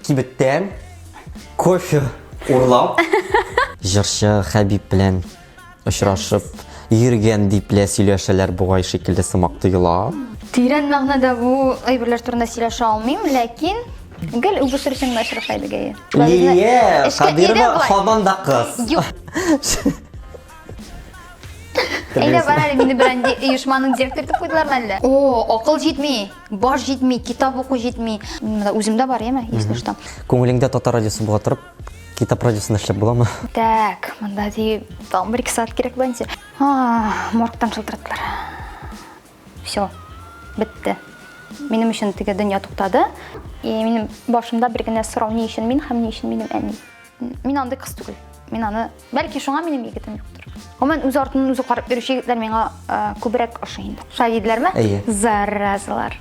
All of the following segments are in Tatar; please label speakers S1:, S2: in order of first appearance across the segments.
S1: кибеттен кофе урлап, жыршы Хәбиб белән очрашып, йөргән дип сөйләшәләр бугай шикелле сымак тоела.
S2: Тирән мәгънәдә бу әйберләр турында сөйләшә алмыйм, ләкин гел үбештерүчеңне очрашайды гәе.
S1: Лия, Хәбирова һаман да кыз.
S2: Юк. Әйдә бар әле мине берән оешманың директоры итеп куйдылар мәллә. О, акыл җитми, баш җитми, китап уку җитми. Үземдә бар яме, если что.
S1: Күңелеңдә татар радиосы була торып, китап радиосында эшләп буламы?
S2: Так, монда ди там 1-2 саат кирәк булса. Моргтан шылтыраттылар. Всё. Бетте. Минем өчен теге дөнья туктады. Минем башымда бер генә сорау ни өчен мин һәм ни өчен минем әни. Мин андай кыз түгел. Мин аны бәлки шуңа минем егетем юктыр. Гомән үз артыннан үзе карап йөрүче егетләр миңа күбрәк ошый инде. Шулай диделәрме? Заразалар.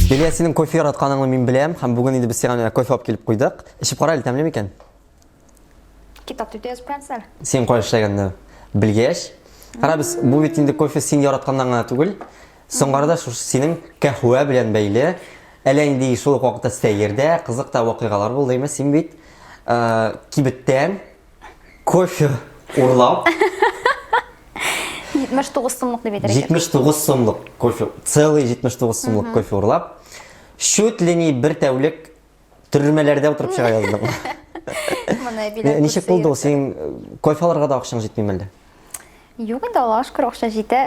S1: Лилия, синең кофе яратканыңны мин беләм, һәм бүген инде без сиңа кофе алып килеп куйдык. Ичеп кара әле, тәмлеме икән?
S2: Китап төтә язып куйсаң.
S1: Син кай эшләгәнне белгәч, кара без бу бит инде кофе син яратканнан гына түгел. Соңгырда шушы синең кахва белән бәйле, әле инде шул ук вакытта сәйердә кызык та вакыйгалар булды, әмма син бит кибеттән кофе урлап
S2: 79 сумлык дип әйтергә.
S1: 79 сумлык кофе, целый 79 сумлык кофе урлап, чуть ли не бер тәүлек төрмәләрдә утырып чыга яздым. Ничек булды ул? Син кофе алырга да акчаң җитмиме әле?
S2: Юк, инде Аллаһка шөкер, акча җитә.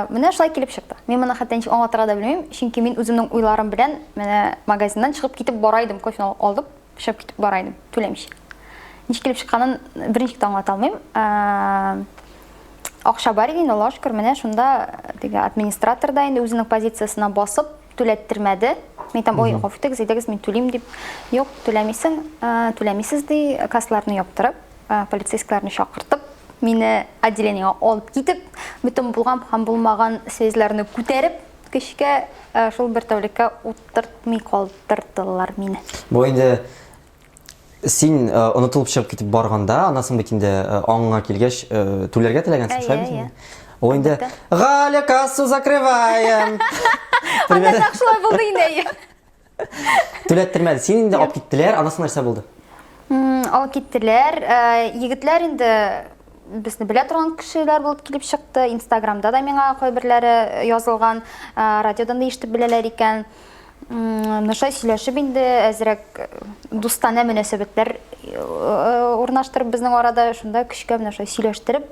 S2: Менә шулай килеп чыкты. Мин моны хәтта ничек аңлатырга да белмим, чөнки мин үземнең уйларым белән менә магазиннан чыгып китеп барайдым, кофе алдым, пешеп китеп барайдым, түләмичә. Ничек килеп чыкканын берничек тә аңлата алмыйм. Акча бар иде, Аллаһка шөкер, менә шунда теге администратор да инде үзенең позициясына басып түләттермәде. Мин там ой, гафитегез, идегез, мин түлим дип. Юк, түләмисез ди, кассаларны яптырып, полицейскийларны чакыртып, мине отделениягә алып китеп, бүтән булган һәм булмаган сөйләрне күтәреп, кешкә шул бер тәүлеккә утыртмый калдырдылар мине.
S1: Бу инде син онытылып чыгып китеп барганда, анасын бит инде аңыңа килгәч түләргә теләгәнсең, шулаймы? О инде Галя, кассу закрываем.
S2: Анда шулай булды инде.
S1: Түләттермәде. Син инде алып киттеләр, анасын нәрсә булды?
S2: Алып киттеләр. Егетләр инде безне белә торган кешеләр булып килеп чыкты. Инстаграмда да миңа кайберләре язылган, радиодан да ишетеп беләләр икән. Нәшай сөйләшеп инде әзрәк дустана мөнәсәбәтләр урнаштырып безнең арада, шунда кешкә менә шулай сөйләштереп,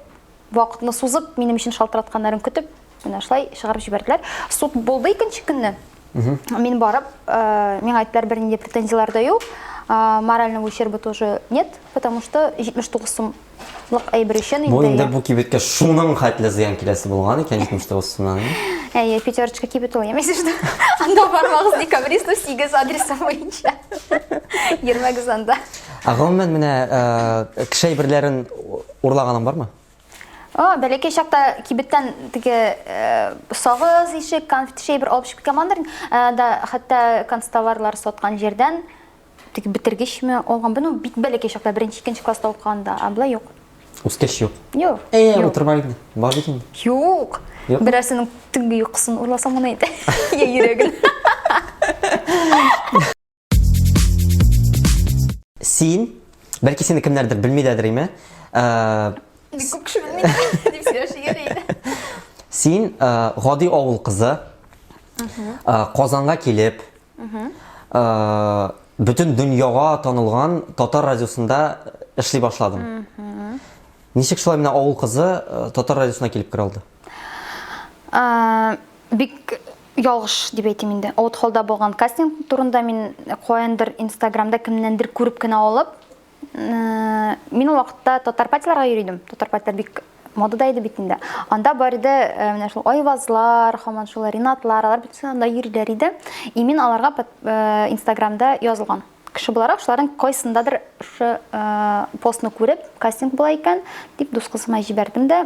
S2: вакытны сузып, минем өчен шалтыратканнарын көтеп, менә шулай чыгарып җибәрделәр. Суд булды икенче көнне. Мин барып, миңа әйттеләр, бернинди претензиялар да юк. Морального ущерба тоже нет, потому что 79 сумлык әйбер өчен инде.
S1: Бу инде бу кибеткә шуның хәтле зыян киләсе булган икән 79 сумнан.
S2: Пятерочка кибет ул, ямайсың что? Анда бармагыз, декабрист 8 адресы буенча. Йөрмәгез анда.
S1: Гомумән менә кеше әйберләрен урлаганың бармы?
S2: Бәләкәй чакта кибеттән теге сагыз ишек, конфет шейбер алып чыгып киткәндер. Да хәтта констоварлар саткан җирдән теге битергечме алган. Буны бит бәләкәй чакта 1-2 класста укыганда, абла юк.
S1: Үскәч юк.
S2: Юк.
S1: Утырмайды. Бар бит инде.
S2: Юк. Берәрсенең төнге йокысын урласам гына иде. Я йөрәген.
S1: Син, бәлки сине кемнәрдер белмидәдер име?
S2: Күп кеше белмәде дип сөйләшә иде.
S1: Син гади авыл кызы, Казанга килеп, бүтән дөньяга танылган татар радиосында эшли башладың. Ничек шулай менә авыл кызы татар радиосына килеп кер алды?
S2: Бик ялгыш дип әйтим инде. Аутхолда булган кастинг турында мин каяндыр Инстаграмда кемнәндер күреп кенә алып, мин ул вакытта татар патиларга йөридем. Татар патилар бик модада иде бит инде. Анда бар иде менә шул айвазлар, һаман шул Ринатлар, алар бит анда йөриләр иде. И мин аларга Инстаграмда язылган кеше буларак, шуларның кайсындадыр шу постны күреп, кастинг була икән дип дус кызыма җибәрдем дә,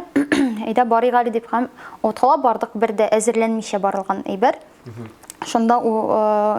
S2: әйдә барыйк әле дип һәм аутхолга бардык, бер дә әзерләнмичә барылган әйбер. Шунда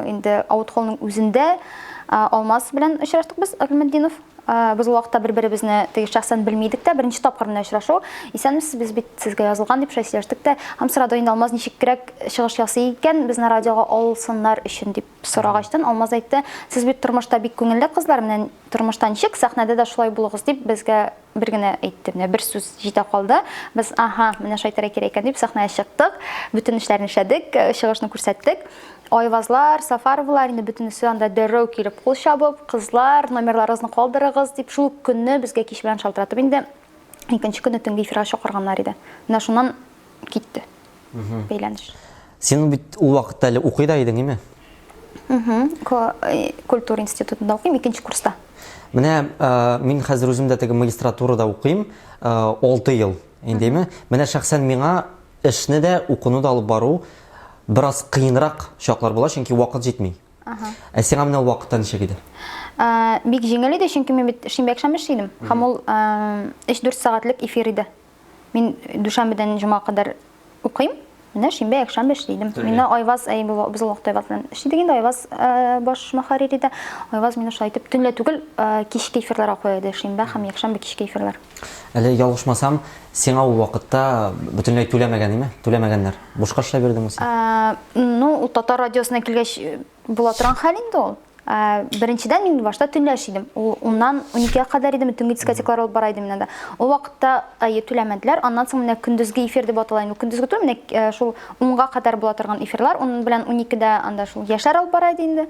S2: инде аутхолның үзендә Алмаз белән очраштык без, Агилметдинов. Без ул вакытта бер-беребезне теге шәхсән белмидек тә, беренче тапкыр менә очрашу. Исәнмесез, без бит сезгә язылган дип сөйләштек тә, һәм сорады инде Алмаз ничек кирәк чыгыш ясый икән, безне радиога алсыннар өчен дип сорагачтан, Алмаз әйтте, сез бит тормышта бик күңелле кызлар, менә тормышта ничек, сәхнәдә дә шулай булыгыз дип безгә бер генә әйтте. Менә бер сүз җитә калды. Без, менә шайтара кирәк икән дип сәхнәгә чыктык, бүтән эшләрне эшләдек, чыгышны күрсәттек. Айвазлар, Сафаровлар инде бөтенесе анда дәррәү килеп кул чабып, кызлар, номерларыгызны калдырыгыз дип шул көнне безгә кич белән шалтыратып инде икенче көнне төнге эфирга чакырганнар иде. Менә шуннан китте. Бәйләнеш.
S1: Син бит ул вакытта әле укый да идең, име?
S2: Культура институтында укыйм, икенче курста.
S1: Менә мин хәзер үзем дә теге магистратурада укыйм, 6 ел, индеме? Менә шәхсән миңа эшне дә, укуны да алып бару бераз кыйнрак чаклар була, чөнки вакыт җитми. Ә сиңа менә вакытта ничек иде?
S2: Бик җиңел иде, чөнки мин бит шимбә-якшәмбе эшлидем. Һәм ул 3-4 сәгатьлек эфир иде. Мин дүшәмбедән җомга кадәр укыйм. Менә шимбә-якшәмбе эшлидем. Мине Айваз, без ул вакытта Айваз белән эшлидек инде. Айваз баш мөхәррир иде. Айваз мине шулай итеп төнлә түгел, кичке эфирларга куя иде. Шимбә һәм якшәмбе кичке эфирлар.
S1: Әле ялгышмасам, сиңа ул вакытта бөтенләй түләмәгән, име? Түләмәгәннәр. Бушка эшләп бирдеңме син?
S2: Ну, Татар радиосына килгәч була торган хәл инде ул. Беренчедән мин башта төнлә эшлидем. Ул 10-12-гә кадәр иде, төнге дискотекалар алып бара идем менә дә. Ул вакытта түләмәделәр. Аннан соң менә көндезге эфир дип атала инде. Көндезге түгел, менә шул 10-га кадәр була торган эфирлар. Уның белән 12-дә анда шул яшьләр алып бара иде инде.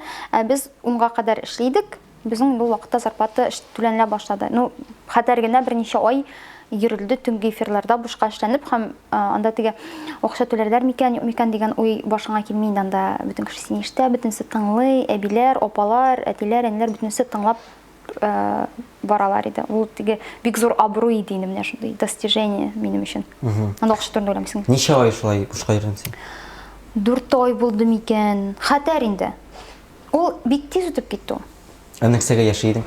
S2: Без 10-га кадәр эшлидек. Безнең ул вакытта зарплата түләнелә башлады. Ну, хәтәр генә берничә ай йөрелде төнге эфирларда бушка эшләнеп, һәм анда теге акча түләрләр микән дигән уй башыңа килми инде. Анда бөтен кеше сине ишетә, бөтенсе тыңлый, әбиләр, апалар, әтиләр, әниләр бөтенсе тыңлап баралар иде. Ул теге бик зур абруй иде инде, менә шундый достижение минем өчен. Анда акча турында уйламыйсың.
S1: Ничә ай шулай бушка йөрдең син?
S2: 4 ай булды микән? Хәтәр инде. Ул бик тиз үтеп китте.
S1: Нәрсәгә яши идең?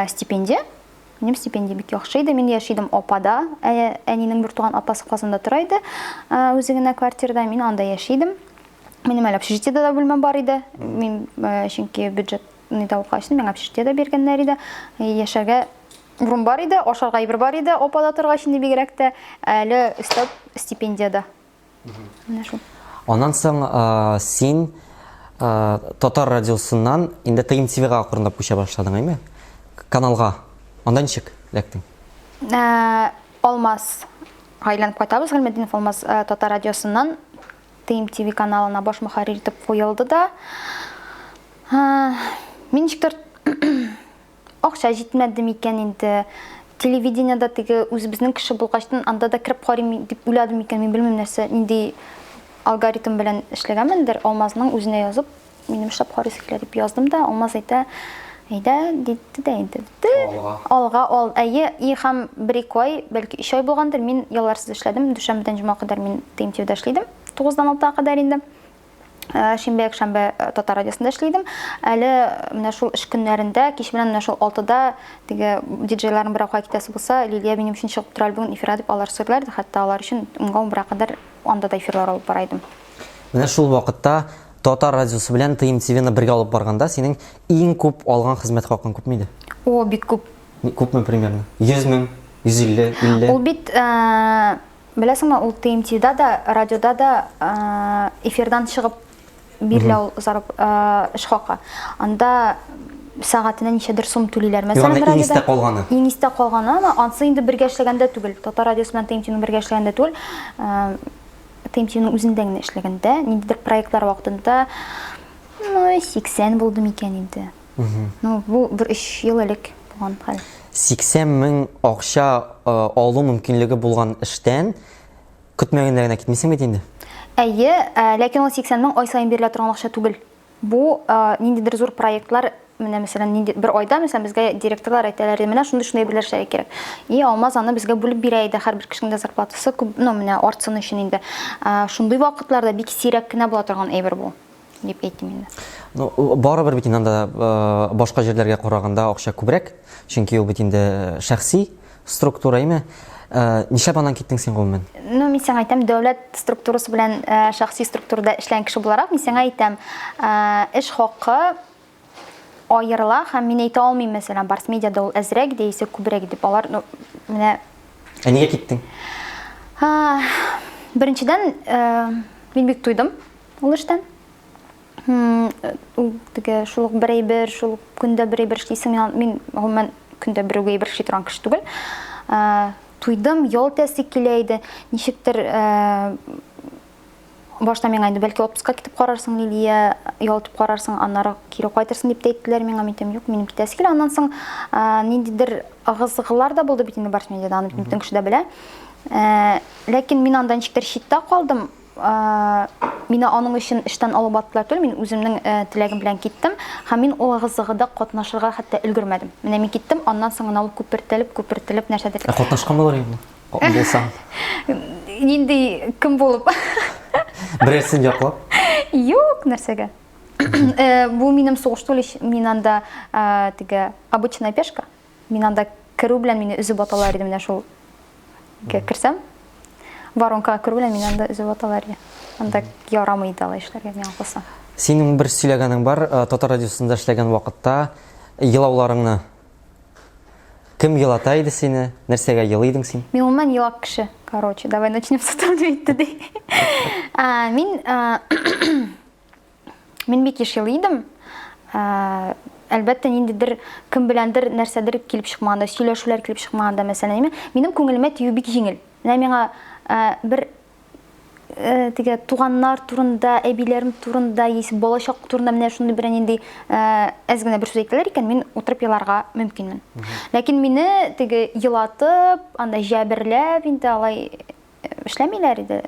S2: Стипендия. Минем стипендия бик яхшы иде. Мин яшидем Апада. Әнинең бер туган апасы Казанда тора иде. Үзе генә квартирада, мин анда яшидем. Минем әле общежитиедә дә бүлмәм бар иде. Мин чөнки бюджетны да укыйчым, миңа общежитиедә биргәннәр иде. Яшәргә урын бар иде, ашарга әйбер бар иде. Апада торгач инде бигрәк тә әле өстәп стипендиядә. Менә шул.
S1: Аннан соң син Татар радиосыннан инде ТМТВ-га акырындап күчә башладың, әйме? Каналга. Анда ничек эләктең?
S2: Алмаз айланып кайтабыз. Гыйлметдинов Алмаз Татар радиосыннан ТМТВ каналына баш мөхәррир итеп куелды да. Мин ничектер акча җитмәде микән инде. Телевидениедә теге үзебезнең кеше булгачтан анда да кирип карыйм дип уйладым микән, мин белмим нәрсә, нинди алгоритм белән эшләгәнмендер. Алмазның үзенә язып, минем эшләп карыйсы килә дип яздым да, Алмаз әйтә, әйдә, диде дә инде. Алга ал. Һәм 1-2 ай, бәлки 3 ай булгандыр. Мин ялларсыз эшләдем. Дүшәмбедән җомга кадәр мин ТМТВдә эшлидем. 9-дан 6-га кадәр инде. Шимбә-якшәмбе Татар радиосында эшлидем. Әле менә шул эш көннәрендә, кич белән менә шул 6-да теге диджейларның бер акка китәсе булса, Лилия минем өчен чыгып тора бүген эфирга дип алар сөйләр, хәтта алар өчен 10-га кадәр анда да эфирлар алып бара идем.
S1: Менә шул вакытта Татар радиосы белән ТМТВ-ны бергә алып барганда синең иң күп алган хезмәт хакын күпме иде?
S2: О, бик күп.
S1: Күпме примерно? 100 мең, 150, 50?
S2: Ул бит беләсеңме, ул ТМТВда да, радиода да эфирдан чыгып бирелә ул зарып эш хакы. Анда сәгатенә ничәдер сум түлиләр.
S1: Мәсәлән, радиода иң истә калганы.
S2: Иң истә калганы, ансы инде бергә эшләгәндә түгел. Татар радиосы белән ТМТВның бергә эшләгәндә түгел. ТМТВның үзендә генә эшләгәндә, ниндидер проектлар вакытында 80 булды микән инде. Ну, бу 1-3 ел элек булган хәл.
S1: 80 мең акча алу мөмкинлеге булган эштән көтмәгәндә генә китмисең бит инде?
S2: Әйе, ләкин ул 80 мең ай сайын бирелә торган акча түгел. Бу ниндидер зур проектлар, менә мәсәлән, бер айда мәсәлән безгә директорлар әйтәләр, менә шундый бер эшләргә кирәк. Алмаз аны безгә бүлеп бирә иде, һәрбер кешенең дә зарплатасы күп, ну, менә артсын өчен инде. Шундый вакытларда бик сирәк кенә була торган әйбер бу, дип әйтим инде.
S1: Ну, барыбер бит инде башка җирләргә караганда акча күбрәк, чөнки ул бит инде шәхси структура име. Нишләп аннан киттең син гомумән?
S2: Ну, мин сиңа әйтәм, дәүләт структурасы белән шәхси структурада эшләгән кеше буларак, мин сиңа әйтәм, эш хакы айырыла һәм мин әйтә алмыйм, мәсәлән, Барс медиада ул әзрәк диясе күбрәк дип. Алар менә
S1: Нигә киттең?
S2: Беренчедән, мин бик туйдым ул эштән. Теге шул берәйбер, шул көндә берәйбер эшлисең, мин гомумән көндә берәйбер эшли торган кеше түгел. Туйдым, ял тәсе килә иде. Ничектер башта миңа инде бәлки отпускка китеп карарсың, Лилия, ял итеп карарсың, аннары кире кайтырсың дип әйттеләр миңа. Мин әйтәм, юк, минем китәсе килә. Аннан соң ниндидер агызгылар да булды бит инде Барс медиада, аны бөтен кеше дә белә. Ләкин мин анда ничектер читтә калдым. Мине аның өчен эштән алып аттылар түгел, мин үземнең теләгем белән киттем. Һәм мин ул агызгыда катнашырга хәтта өлгермәдем. Менә мин киттем, аннан соң ул күпертелеп нәрсәдер.
S1: Катнашкан булыр инде. Булсаң.
S2: Нинди кем булып?
S1: Берәрсен яклап.
S2: Юк, нәрсәгә. Бу минем сугыш түгел, мин анда теге обычная пешка. Мин анда керү белән мине үзеп аталар иде, менә шул керсәм. Воронкага керү белән мин анда үзеп аталар иде. Анда ярамый иде алай эшләргә миңа калса.
S1: Синең бер сөйләгәнең бар, Татар радиосында эшләгән вакытта елауларыңны кем елата иде сине? Нәрсәгә елый идең син?
S2: Мин уман елак кеше. Короче, давай начнем с этого ди. Мин бик еш елый идем. Әлбәттә, ниндидер кем беләндер нәрсәдер килеп чыкмаганда, сөйләшүләр килеп чыкмаганда, мәсәлән, минем күңелемә тию бик җиңел. Менә миңа бер теге туганнар турында, әбиләрем турында, яисә балачак турында менә шундый бер нинди әз генә бер сүз әйтәләр икән, мин утырып еларга мөмкинмен. Ләкин мине теге елатып, анда җәберләп инде алай эшләмиләр иде.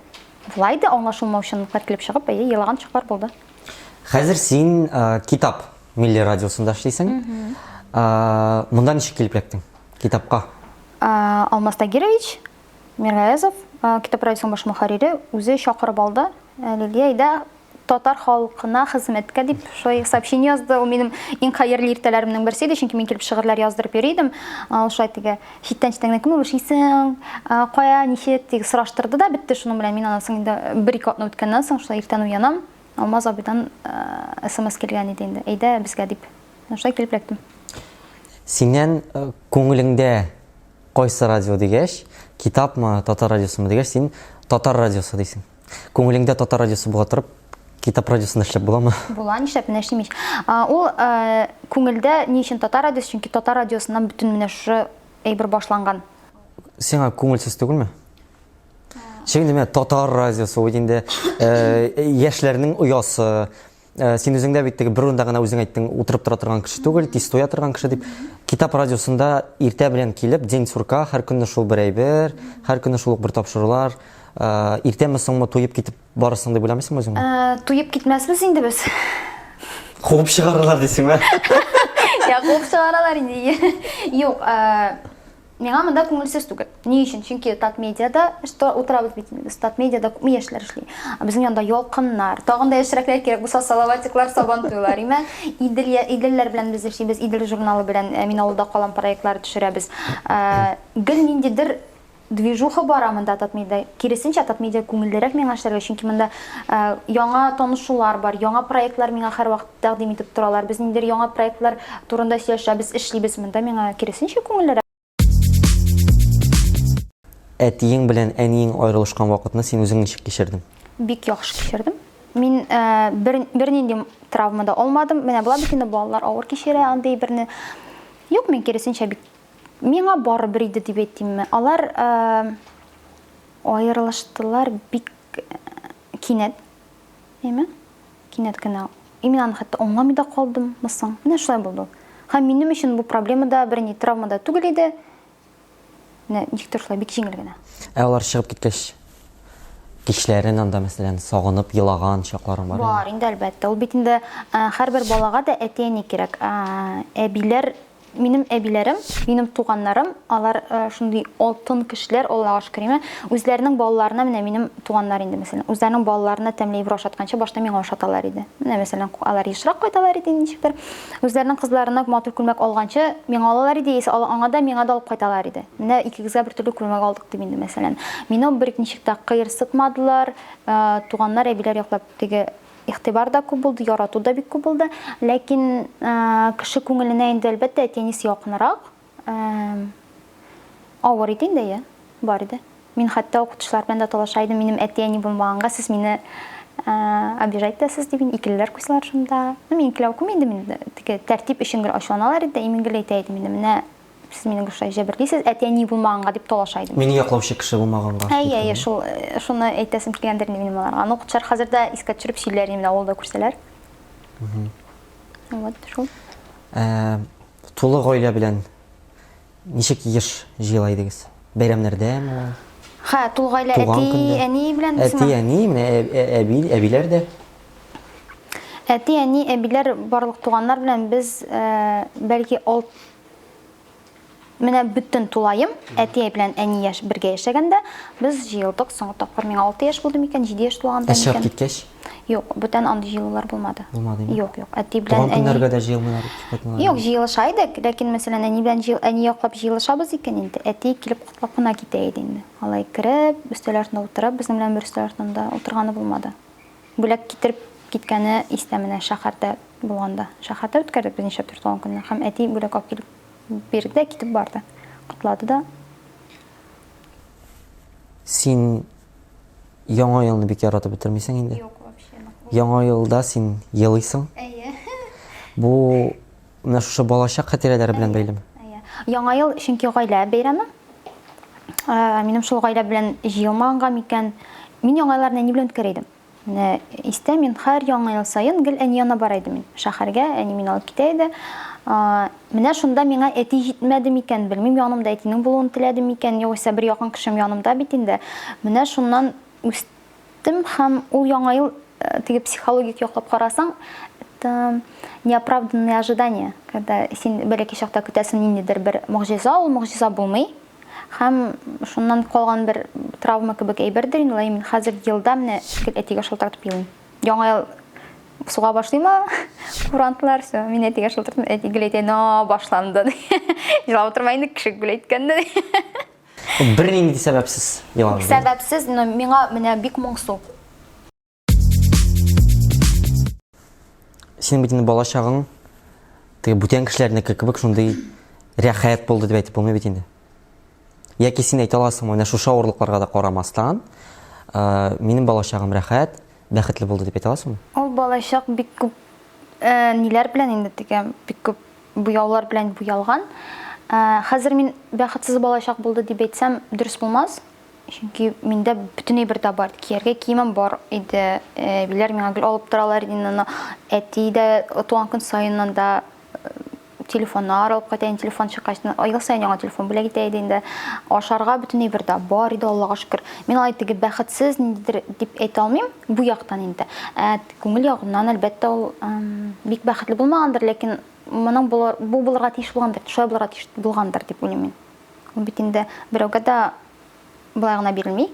S2: Булай да аңлашылмаучанлыклар килеп чыгып, елаган чаклар булды.
S1: Хәзер син китап милли радиосында эшлисең. Монда ничек килеп эләктең китапка?
S2: Алмаз Тагирович Миргаязов, китап радиосының баш мөхәррире, үзе чакырып алды. Лилия, татар халкына хезмәткә дип шулай сообщение язды. Ул минем иң хәерле иртәләремнең берсе иде, чөнки мин килеп шигырьләр яздырып йөри идем. Ул шулай теге читтән кем эшлисең, кая, ничек дип сораштырды да, битте шуның белән. Мин аның инде бер-ике атна үткәннән соң шулай иртән уянам. Алмаз абыйдан SMS килгән иде инде. Әйдә безгә дип. Шулай килеп эләктем.
S1: Синнән күңелеңдә кайсы радио дигәч, китапмы, Татар радиосымы дигәч, син Татар радиосы дисең. Күңелеңдә Татар радиосы була торып, китап радиосында эшләп буламы?
S2: Була, нишләп менә эшлимиш. Ул күңелдә ни өчен Татар радиосы, чөнки Татар радиосыннан бөтен менә шу әйбер башланган.
S1: Сиңа күңелсез түгелме? Шундый менә Татар радиосы ул инде яшьләрнең оясы. Син үзең дә бит теге бер урында гына үзең әйттең, утырып тора торган кеше түгел, тиз туя торган кеше дип. Китап радиосында иртә белән килеп, день сурка, һәр көнне шул бер әйбер, һәр көнне шул бер тапшырулар. Иртәме соңмы туеп китеп барасың дип уйламыйсыңмы үзең?
S2: Туеп китмәсбез инде без.
S1: Куып чыгаралар дисеңме?
S2: Я куып чыгаралар инде. Юк, миңа монда күңелсез түгел. Ни өчен? Чөнки Татмедиада, утырабыз бит инде. Татмедиада күпме яшьләр эшли. Безнең янда ялкыннар, тагын да яшьрәкләр кирәк булса, салаватиклар, сабантуйлар, име? Иделләр белән без эшлибез, Идел журналы белән мин авылда калам проектлар төшерәбез. Гел ниндидер движуха бара монда Татмедиада. Киресенчә Татмедиада күңеллерәк миңа эшләргә, чөнки монда яңа танышулар бар, яңа проектлар миңа һәр вакыт тәкъдим итеп торалар. Без ниндидер яңа проектлар турында сөйләшәбез, эшлибез монда, миңа киресенчә күңеллерәк.
S1: Әтиең белән әниең аерылышкан вакытны син үзең ничек кичердең?
S2: Бик яхшы кичердем. Мин бер нинди травма да алмадым. Менә була бит инде балалар авыр кичерә андый берне. Юк, мин киресенчә бик миңа барыбер иде дип әйтимме. Алар аерылыштылар бик кинәт. Әйме? Кинәт кенә. Мин аны хәтта аңламый да калдым, мисың. Менә шулай булды. Һәм минем өчен бу проблема да бер ни травма да түгел иде. Ничектер шулай бик җиңел генә.
S1: Алар чыгып киткәч, кичләрен анда мәсәлән сагынып елаган чакларың бар.
S2: Бар, инде әлбәттә. Ул бит инде һәрбер балага да әти-әни кирәк. Әбиләр, минем әбиләрем, минем туганнарым, алар шундый алтын кешеләр, Аллага шөкер, үзләренең балаларына менә минем туганнар инде мәсәлән, үзләренең балаларына тәмләп ашатканча башта миңа ашаталар иде. Менә мәсәлән, алар ешрак кайталар иде ничектер. Үзләренең кызларына матур күлмәк алганча миңа алалар иде, яисә аңа да миңа да алып кайталар иде. Менә икегезгә бер төрле күлмәк алдык дип инде мәсәлән. Мине бер ничектә кыерсытмадылар, туганнар, әбиләр яклап теге игътибар да күп булды, ярату да бик күп булды. Ләкин кеше күңеленә инде әлбәттә әтиәнисе якынрак. Авыр иде инде, я, бар иде. Мин хәтта укытучылар белән дә талаша идем, минем әти-әни булмаганга сез мине обижайтасыз дип, икелеләр куйсалар шунда. Мин икеләү күм инде, мин теге тәртип өчен генә ачуланалар иде, имин генә әйтә идем инде, менә сез мине гыша җәберлисез, әти-әни булмаганга дип талаша идем.
S1: Мине яклаучы кеше булмаганга.
S2: Әйе, шуны әйтәсем килгәндер инде минем аларга. Аны укытучылар хәзер дә искә төшереп сөйләр, менә авылда күрсәләр. Вот шул.
S1: Тулы гаилә белән ничек еш җыйлайдыгыз? Бәйрәмнәрдәме?
S2: Ха, тулы гаилә әти-әни белән
S1: әти-әни, менә әбиләр дә.
S2: Әти-әни, әбиләр, барлык туганнар белән без бәлки менә бөтен тулайым, әти белән әни яшь бергә яшәгәндә, без җыелдык. Соңгы тапкыр миңа 6 яшь булды микән, 7 яшь тулганда
S1: Чыгып
S2: микән.
S1: киткәч?
S2: Юк, бүтән андый җыелулар булмады.
S1: Булмадымы?
S2: Юк, әти белән
S1: Туган көннәргә дә җыелмыйлар.
S2: Юк, җыелыша идек, ләкин мәсәлән, әни белән әни яклап җыелышабыз икән инде. Әти килеп кутлап кына китә иде инде. Алай кереп, өстәл артында утырып, безнең белән бер өстәл артында утырганы булмады. Бүләк китереп киткәне истәменә шәһәрдә булганда. Шәһәрдә үткәрдек без ничә туган көнне. Һәм әти бүләк алып килеп бирде, китеп барды. Кутлады да.
S1: Син яңа елны бик яратып бетермисең инде.
S2: Юк, вообще.
S1: Яңа елда син елыйсың.
S2: Әйе.
S1: Бу менә шушы балачак хатирәләре белән бәйлеме?
S2: Әйе. Яңа ел чөнки гаилә бәйрәме. Минем шул гаилә белән җыелмаганга микән, мин яңа елларны әни белән үткәрә идем. Менә истә мин һәр яңа ел саен гел әни янына бара идем мин. Шәһәргә әни мине алып китә иде. Менә шунда миңа әти җитмәде микән, белмим, янымда әтинең булуын теләде микән, югыйсә бер якын кешем янымда бит инде. Менә шуннан үстем һәм ул яңа ел теге психологик яклап карасаң, это неоправданные ожидания, когда син бәләкәй чакта көтәсең ниндидер бер могҗиза, ул могҗиза булмый. Һәм шуннан калган бер травма кебек әйбердер инде, мин хәзер елда менә әтигә шалтыратып елыйм. Яңа ел суга башлыймы? Курантылар, все, мин әтигә шалтыратып, әти геләйтә, "Но, башланды." Җылап утырмай инде, кеше геләйткәнде.
S1: Бер нинди сәбәпсез еламый.
S2: Сәбәпсез, но миңа менә бик моңсу.
S1: Синең бит инде балачагың теге бүтән кешеләрнеке кебек шундый рәхәт булды дип әйтеп булмый бит инде. Яки син әйтә аласыңмы, менә шушы авырлыкларга да карамастан, минем балачагым рәхәт, бәхетле булды дип әйтә аласыңмы?
S2: Ул балачак бик күп ниләр белән инде теге бик күп буяулар белән буялган. Хәзер мин бәхетсез балачак булды дип әйтсәм дөрес булмас. Чөнки миндә бөтенләй бер дә бар. Кияргә киемем бар иде. Биләр миңа гел алып торалар иде. Әти дә туган көн саеннан да телефоннар алып кайтайын, телефон чыккач, ел саен яңа телефон бүләк итә иде инде. Ашарга бөтенләй бер дә бар иде, Аллага шөкер. Мин алай теге бәхетсез ниндидер дип әйтә алмыйм бу яктан инде. Күңел ягымнан әлбәттә ул бик бәхетле булмагандыр, ләкин моның бу булырга тиеш булгандыр, шулай булырга тиеш булгандыр дип уйлыйм мин. Ул бит инде берәүгә дә булай гына бирелми.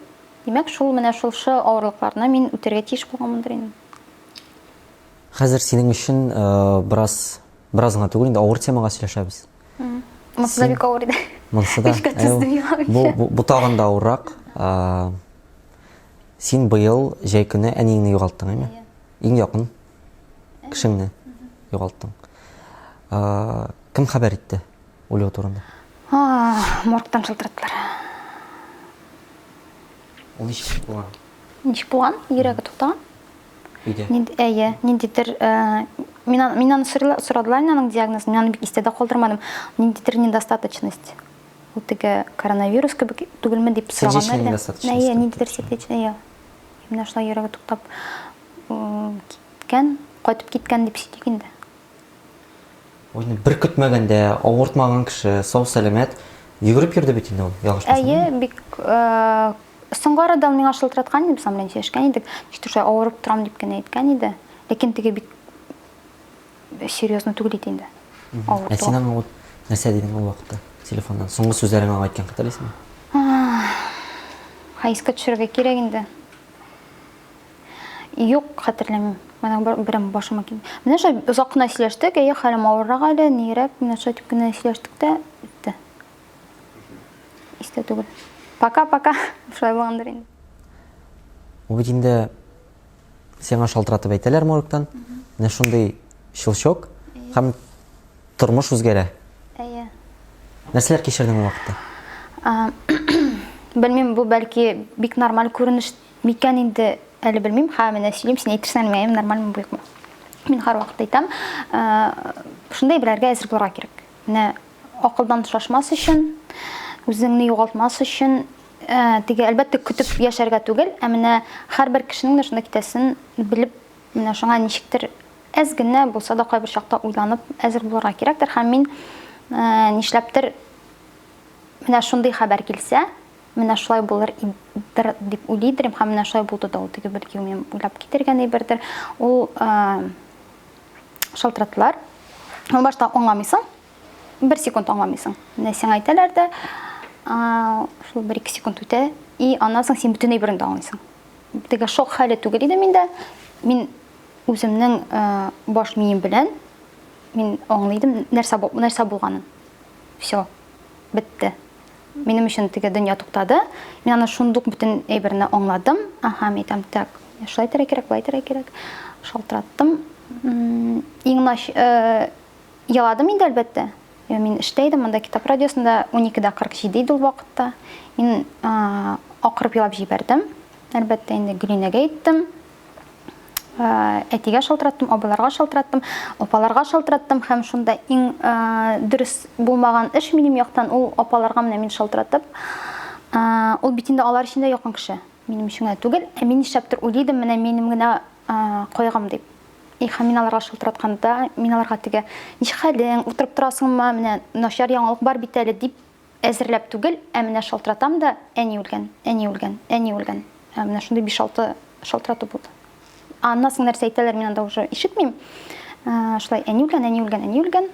S2: Димәк, шул менә шулшы авырлыкларны мин үтәргә тиеш булганмындыр инде.
S1: Хәзер синең өчен бераз гына түгел инде авыр темага сөйләшәбез.
S2: Монсы да бик авыр иде.
S1: Монсы да. Бу тагын да авыррак. Син быел җәй көне әниеңне югалттың, әйме? Иң якын кешеңне югалттың. Кем хәбәр итте үлү турында?
S2: Моргтан шылтыраттылар.
S1: Ул ничек булган?
S2: Ничек булган? Йөрәге туктаган.
S1: Өйдә.
S2: Әйе, ниндидер миннан сорадылар аның диагнозын, мин аны бик истәдә калдырмадым. Ниндидер недостаточность. Ул теге коронавирус кебек түгелме дип сораганнар. Әйе, ниндидер сердечная. Менә шулай йөрәге туктап киткән, кайтып киткән дип сөйтик инде.
S1: Ойны бер көтмәгәндә авыртмаган кеше, сау сәламәт йөгереп йөрде бит инде ул, ялгышмасам.
S2: Әйе, бик соңгы арада миңа шылтыраткан дип самлен сөйләшкән идек. Шулай авырып торам дип кенә әйткән иде. Ләкин теге бик серьезно түгел иде инде.
S1: Син аңа нәрсә дидең ул вакытта? Телефондан соңгы сүзләрен аңа әйткән хәтерлисеңме?
S2: Хайска төшерергә кирәк инде. Юк, хәтерләмим. Менә берәм башыма килде. Менә шулай озак кына сөйләштек, әйе, хәлем авыррак әле, нирәк, менә шулай дип кенә сөйләштек тә бетте. Истә түгел. Пока-пока. Шулай булгандыр инде.
S1: Ул бит инде сиңа шалтыратып әйтәләр моргтан. Менә шундый щелчок һәм тормыш үзгәрә.
S2: Әйе.
S1: Нәрсәләр кичердең ул вакытта?
S2: Белмим, бу бәлки бик нормаль күренеш микән инде, әле белмим. Һәм менә сөйлим, син әйтерсең, мәем нормальмы булыкмы? Мин һәр вакыт әйтәм, шундай берәргә әзер булырга кирәк. Менә акылдан шашмас өчен, үзеңне югалтмас өчен, теге әлбәттә көтеп яшәргә түгел, ә менә һәрбер кешенең дә шунда китәсен белеп, менә шуңа ничектер әз генә булса да кайбер чакта уйланып әзер булырга кирәктер. Һәм мин нишләптер менә шундый хәбәр килсә, менә шулай булыр дип уйлыйдыр, һәм менә шулай булды да ул теге бер кем уйлап китергән әйбердер. Ул шалтыраталар. Ул башта аңламыйсың. 1 секунд аңламыйсың. Менә сиңа әйтәләр дә, шул 1-2 секунд үтә, и аннан соң син бөтен әйберне аңлыйсың. Теге шок хәле түгел иде миндә. Мин үземнең баш мием белән мин аңлыйдым нәрсә булганын. Всё. Бетте. Минем өчен теге дөнья туктады. Мин аны шундук бөтен әйберне аңладым. Аха, мин әйтәм, так, шулай итәргә кирәк, булай итәргә кирәк. Шалтыраттым. Иңнаш яладым инде әлбәттә. Мин эштәйдем, монда китап радиосында 12:47 иде ул вакытта. Мин акырып елап җибәрдем. Әлбәттә инде Гөлинәгә әйттем. Әтигә шалтыраттым, абыларга шалтыраттым, апаларга шалтыраттым, һәм шунда иң дөрес булмаган эш минем яктан ул апаларга менә мин шалтыратып. Ул бит инде алар өчен дә якын кеше. Минем өчен түгел, ә мин нишләптер уйлыйдым, менә минем генә кайгым дип. Һәм мин аларга шалтыратканда, мин аларга теге ничек хәлең, утырып торасыңмы, менә начар яңалык бар бит әле дип әзерләп түгел, ә менә шалтыратам да, әни үлгән, әни үлгән, әни үлгән. Менә шундый 5-6 шалтырату булды. Аннан соң нәрсә әйтәләр, мин анда уже ишетмим. Шулай әни үлгән, әни үлгән, әни үлгән.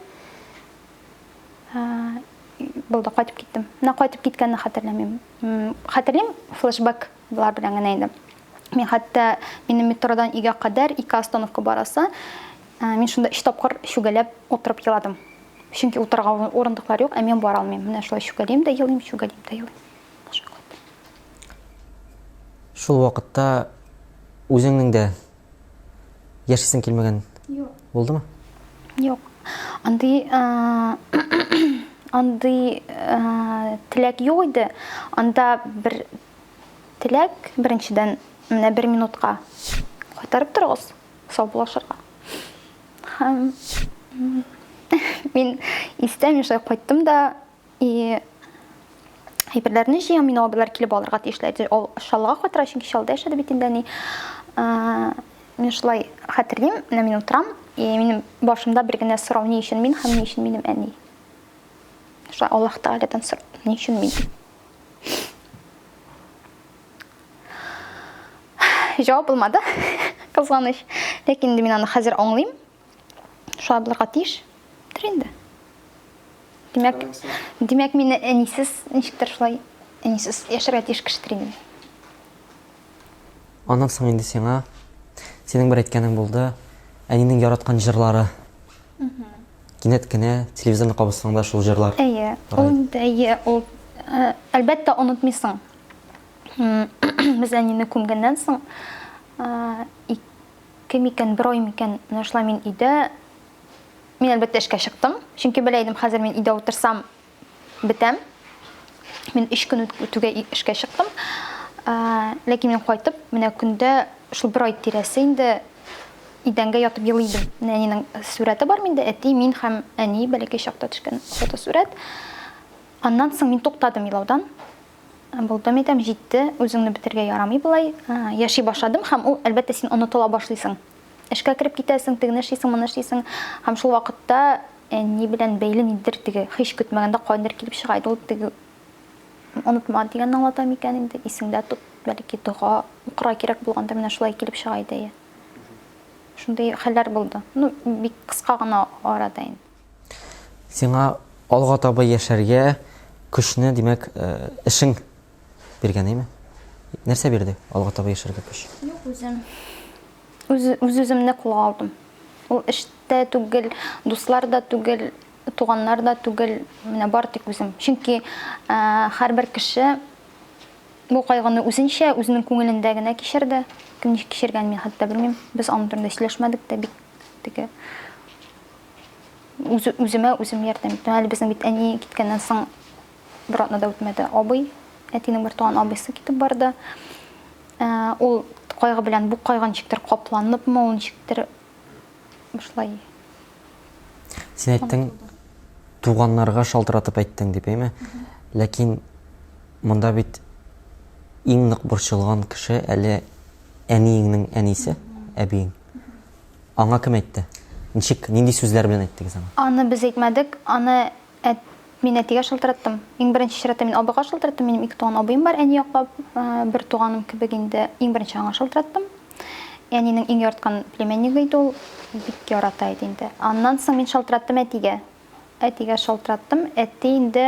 S2: Булды, кайтып киттем. Менә кайтып киткәнне хәтерләмим. Хәтерлим, флешбэк булар белән генә иде. Мин хәтта минем метродан өйгә кадәр 2 остановка барасы, мин шунда 3 тапкыр шүгәләп утырып еладым. Чөнки утырга урындыклар юк, ә мин бара алмыйм. Менә шулай шүгәлим дә елыйм, шүгәлим дә елыйм.
S1: Шул вакытта үзеңнең дә яшисең килмәгән булдымы?
S2: Юк. Андый теләк юк иде. Анда бер теләк, беренчедән менә 1 минутка кайтарып торыгыз, сау булашырга. Һәм мин истәм, шулай кайттым да, и әйберләрне җыям, мин абыйлар килеп алырга тиешләр. Ул шалга кайтыра, чөнки шалда яшәде бит инде ни. Мин шулай хәтерлим, менә мин утырам, и минем башымда бер генә сорау, ни өчен мин һәм ни өчен минем әни. Шулай Аллаһ Тәгаләдән сорап, ни өчен мин? Җавап булмады. Кызганыч. Ләкин мин аны хәзер аңлыйм. Шулай булырга тиеш. Инде. Димәк, мине әнисез, ничектер шулай әнисез яшәргә тиеш кешедер инде.
S1: Аннан соң инде сиңа синең бер әйткәнең булды, әнинең яраткан җырлары. Кинәт кенә телевизорны кабысаңда шул җырлар.
S2: Әйе, ул әлбәттә онытмыйсың. Без әнине күмгәннән соң, 2 микән, 1 ай микән, менә шулай мин өйдә, мин әлбәттә эшкә чыктым. Чөнки беләйдем, хәзер мин өйдә утырсам бетәм. Мин 3 көн үтүгә эшкә чыктым. Ләкин мин кайтып, менә көндә шул 1 ай тирәсе инде идәнгә ятып елыйдым. Әнинең сурәте бар миндә, әти, мин һәм әни бәләкәй чакта төшкән фотосурәт. Аннан соң мин туктадым елаудан. Булдым, әйтәм, җитте, үзеңне бетергә ярамый булай. Яши башладым һәм ул әлбәттә син онытыла башлыйсың. Эшкә кирип китәсең, тегене эшлисең, моны эшлисең. Һәм шул вакытта әни белән бәйле нидер теге һич көтмәгәндә кайдыр килеп чыга иде. Ул теге онытма дигәнне аңлата микән инде, исеңдә тот, бәлки дуга укырга кирәк булганда менә шулай килеп чыга иде. Шундай хәлләр булды. Ну, бик кыска гына арада инде.
S1: Сиңа алга таба яшәргә көчне, димәк, эшең биргән име? Нәрсә бирде алга таба яшәргә көч?
S2: Юк, үземне кулга алдым. Ул эштә түгел, дуслар да түгел, туганнар да түгел, менә бар тик үзем. Чөнки һәрбер кеше бу кайгыны үзенчә, үзенең күңелендә генә кичерде. Кем ничек кичергән мин хәтта белмим. Без аның турында сөйләшмәдек тә бик теге үземә үзем ярдәм иттем. Әле безнең бит әни киткәннән соң бер атна да үтмәде. Абый, әтинең бер туган абыйсы китеп барды. Ул кайгы белән бу кайгы ничектер капланыпмы, ул ничектер бушлай.
S1: Син әйттең, туганнарга шалтыратып әйттең дип, әйме? Ләкин монда бит иң нык борчылган кеше әле әниеңнең әнисе, әбиең. Аңа кем әйтте? Ничек, нинди сүзләр белән әйттегез аңа?
S2: Аны без әйтмәдек, аны мин әтигә шалтыраттым. Иң беренче чиратта мин абыйга шалтыраттым. Минем 2 туган абыем бар, әни яклап, бер туганым кебек инде. Иң беренче аңа шалтыраттым. Әнинең иң яраткан племяннигы иде ул, бик ярата иде инде. Аннан соң мин шалтыраттым әтигә. Әтигә шалтыраттым. Әти инде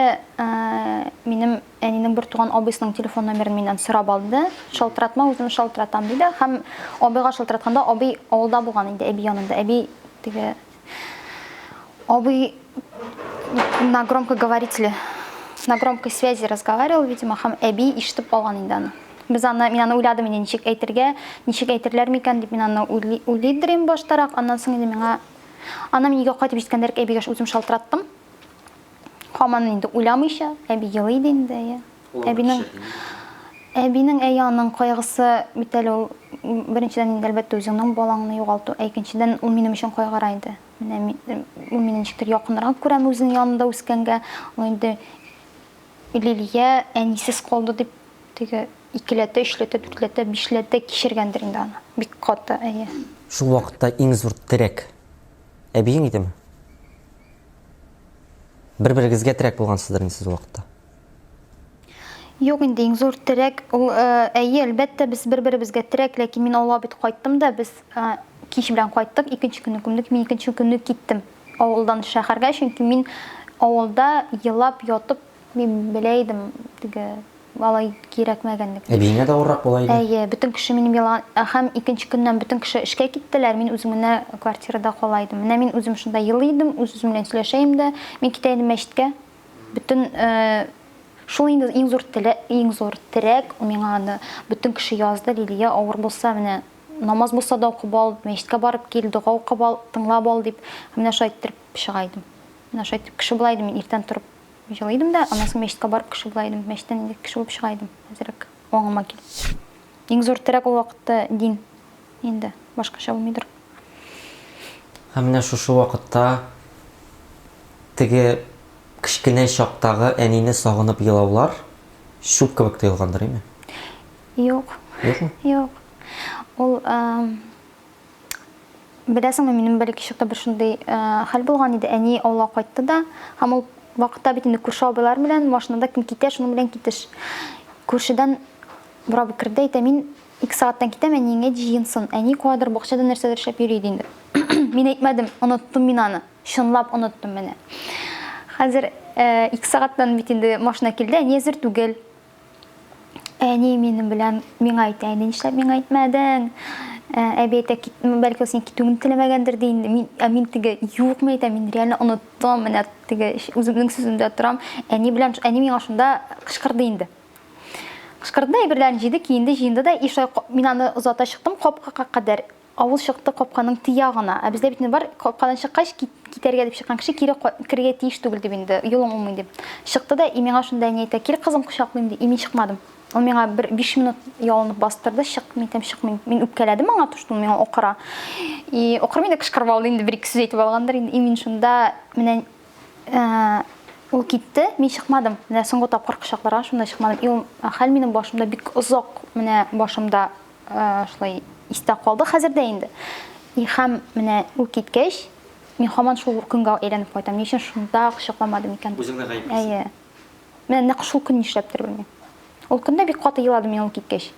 S2: минем әнинең бер туган абыйсының телефон номерын миннән сорап алды. Шалтыратма, үзем шалтыратам диде. Һәм абыйга шалтыратканда абый авылда булган инде, әби янында. Әби теге абый на громкоговорителе, на громкой связи разговаривал, видимо, һәм әби ишетеп алган инде аны. Мин аны уйладым, ничек әйтерләр микән дип мин аны уйлыйдым баштарак. Аннан соң инде миңа аны мин өйгә кайтып җиткәндә әбигә үзем шалтыраттым. Һаман инде уйламыйча, әби елый иде инде. Әбинең аның кайгысы бит әле ул беренчедән инде әлбәттә үзеңнең балаңны югалту, икенчедән ул минем өчен кайгыра иде. Менә ул мине ничектер якынрак күрәм үзенең янында үскәнгә. Ул инде Лилия әнисез калды дип теге 2ләтә, 3ләтә, 4ләтә, 5ләтә кичергәндер инде аны. Бик каты, әйе.
S1: Шул вакытта иң зур терәк әбиең идеме? Бер-берегезгә терәк булгансыздыр инде сез вакытта.
S2: Юк инде иң зур терәк ул әйе, әлбәттә без бер-беребезгә терәк, ләкин мин авылга бит кайттым да, без кич белән кайттык, икенче көнне күмдек, мин икенче көнне киттем авылдан шәһәргә, чөнки мин авылда елап ятып, мин белә идем, теге алай кирәкмәгәнлек.
S1: Әбиеңә дә авыррак була иде.
S2: Әйе, бөтен кеше минем яла, һәм икенче көннән бөтен кеше эшкә киттеләр, мин үзем генә квартирада кала идем. Менә мин үзем шунда елый идем, үзем белән сөйләшәм дә, мин китә идем мәчеткә. Бөтен шул инде иң зур терәк, миңа аны бөтен кеше язды, Лилия авыр булса, менә намаз булса да укып ал, мәчеткә барып кил, дуга укып ал, тыңлап ал дип, менә шулай итеп чыга идем. Менә шулай итеп кеше була идем, мин иртән торып җылый идем дә, аннан соң мәчеткә барып кеше була идем, мәчеттән инде кеше булып чыга идем, әзрәк аңыма килеп. Иң зур терәк ул вакытта дин инде, башкача булмыйдыр.
S1: Һәм менә шушы вакытта теге кичкенә чактагы әнине сагынып елаулар шуп кебек тоелгандыр, әйме?
S2: Юк.
S1: Юкмы?
S2: Юк. Ул беләсеңме, минем бәлки чакта бер шундый хәл булган иде. Әни авылга кайтты да, һәм ул вакытта бит инде күрше абыйлар белән машинада кем китә, шуның белән китеш. Күршедән бер керде, әйтә, мин 2 сәгатьтән китәм, әниеңә җыенсын. Әни куадыр бакчада нәрсәдер эшләп йөри иде инде. Мин әйтмәдем, оныттым мин аны. Шунлап оныттым менә. Хәзер 2 сәгатьтән бит инде машина килде, әни әзер түгел. Әни минем белән миңа әйтә, әни нишләп миңа әйтмәдең? Әби әйтә, бәлки син китүеңне теләмәгәндер ди инде. Мин теге юкмы әйтә, мин реально оныттым, менә теге үземнең сүземдә торам. Әни миңа шунда кычкырды инде. Кычкырды, әйберләрен җыйды, киенде, җыенды да, мин аны озата чыктым капкага кадәр. Авыл чыкты капканың тиягына. Ә бездә бит бар, капкадан чыккач китәргә дип чыккан кеше кире кергә тиеш түгел дип инде, юлың булмый дип. Чыкты да, миңа шунда әни әйтә, кил кызым кочаклыйм ди. Мин чыкмадым. Ул миңа 5 минут ялынып бастырды, чыкмыйм. Мин үпкәләдем аңа, туштым миңа окыра. Окырмый да кычкырып алды инде, бер-ике сүз әйтеп алгандыр инде. Мин шунда менә ул китте, мин чыкмадым. Менә соңгы тапкыр кочакларга шунда чыкмадым. Хәл минем башымда бик озак, менә башымда шулай истә калды хәзердә инде. Һәм менә ул киткәч, мин һаман шул көнгә әйләнеп кайтам. Ничек шунда кочакламадым икән?
S1: Үзеңне гаеп.
S2: Әйе. Менә нәкъ шул көн нишләптер белмим. Ул көндә бик каты еладым мин ул киткәч.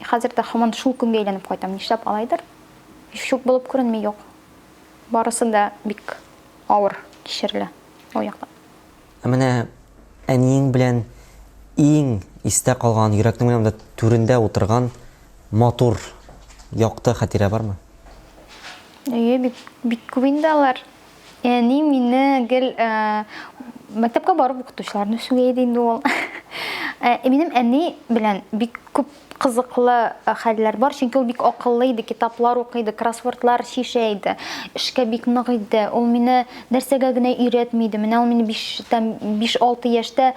S2: Хәзердә һаман шул көнгә әйләнеп кайтам. Нишләп алайдыр? Шук булып күренми, юк. Барысы да бик авыр кичерелә ул якта.
S1: Менә әниең белән иң истә калган, йөрәкнең менә түрендә утырган матур якты хатирә бармы?
S2: Әйе, бик күп инде алар. Әни мине гел мәктәпкә барып укытучыларны сүгәйде инде ул. Минем әни белән бик күп кызыклы хәлләр бар, чөнки ул бик акыллы иде, китаплар укыйды, кроссвордлар чишә иде, эшкә бик нык иде. Ул мине нәрсәгә генә өйрәтми иде. Менә ул мине 5-6 яшьтә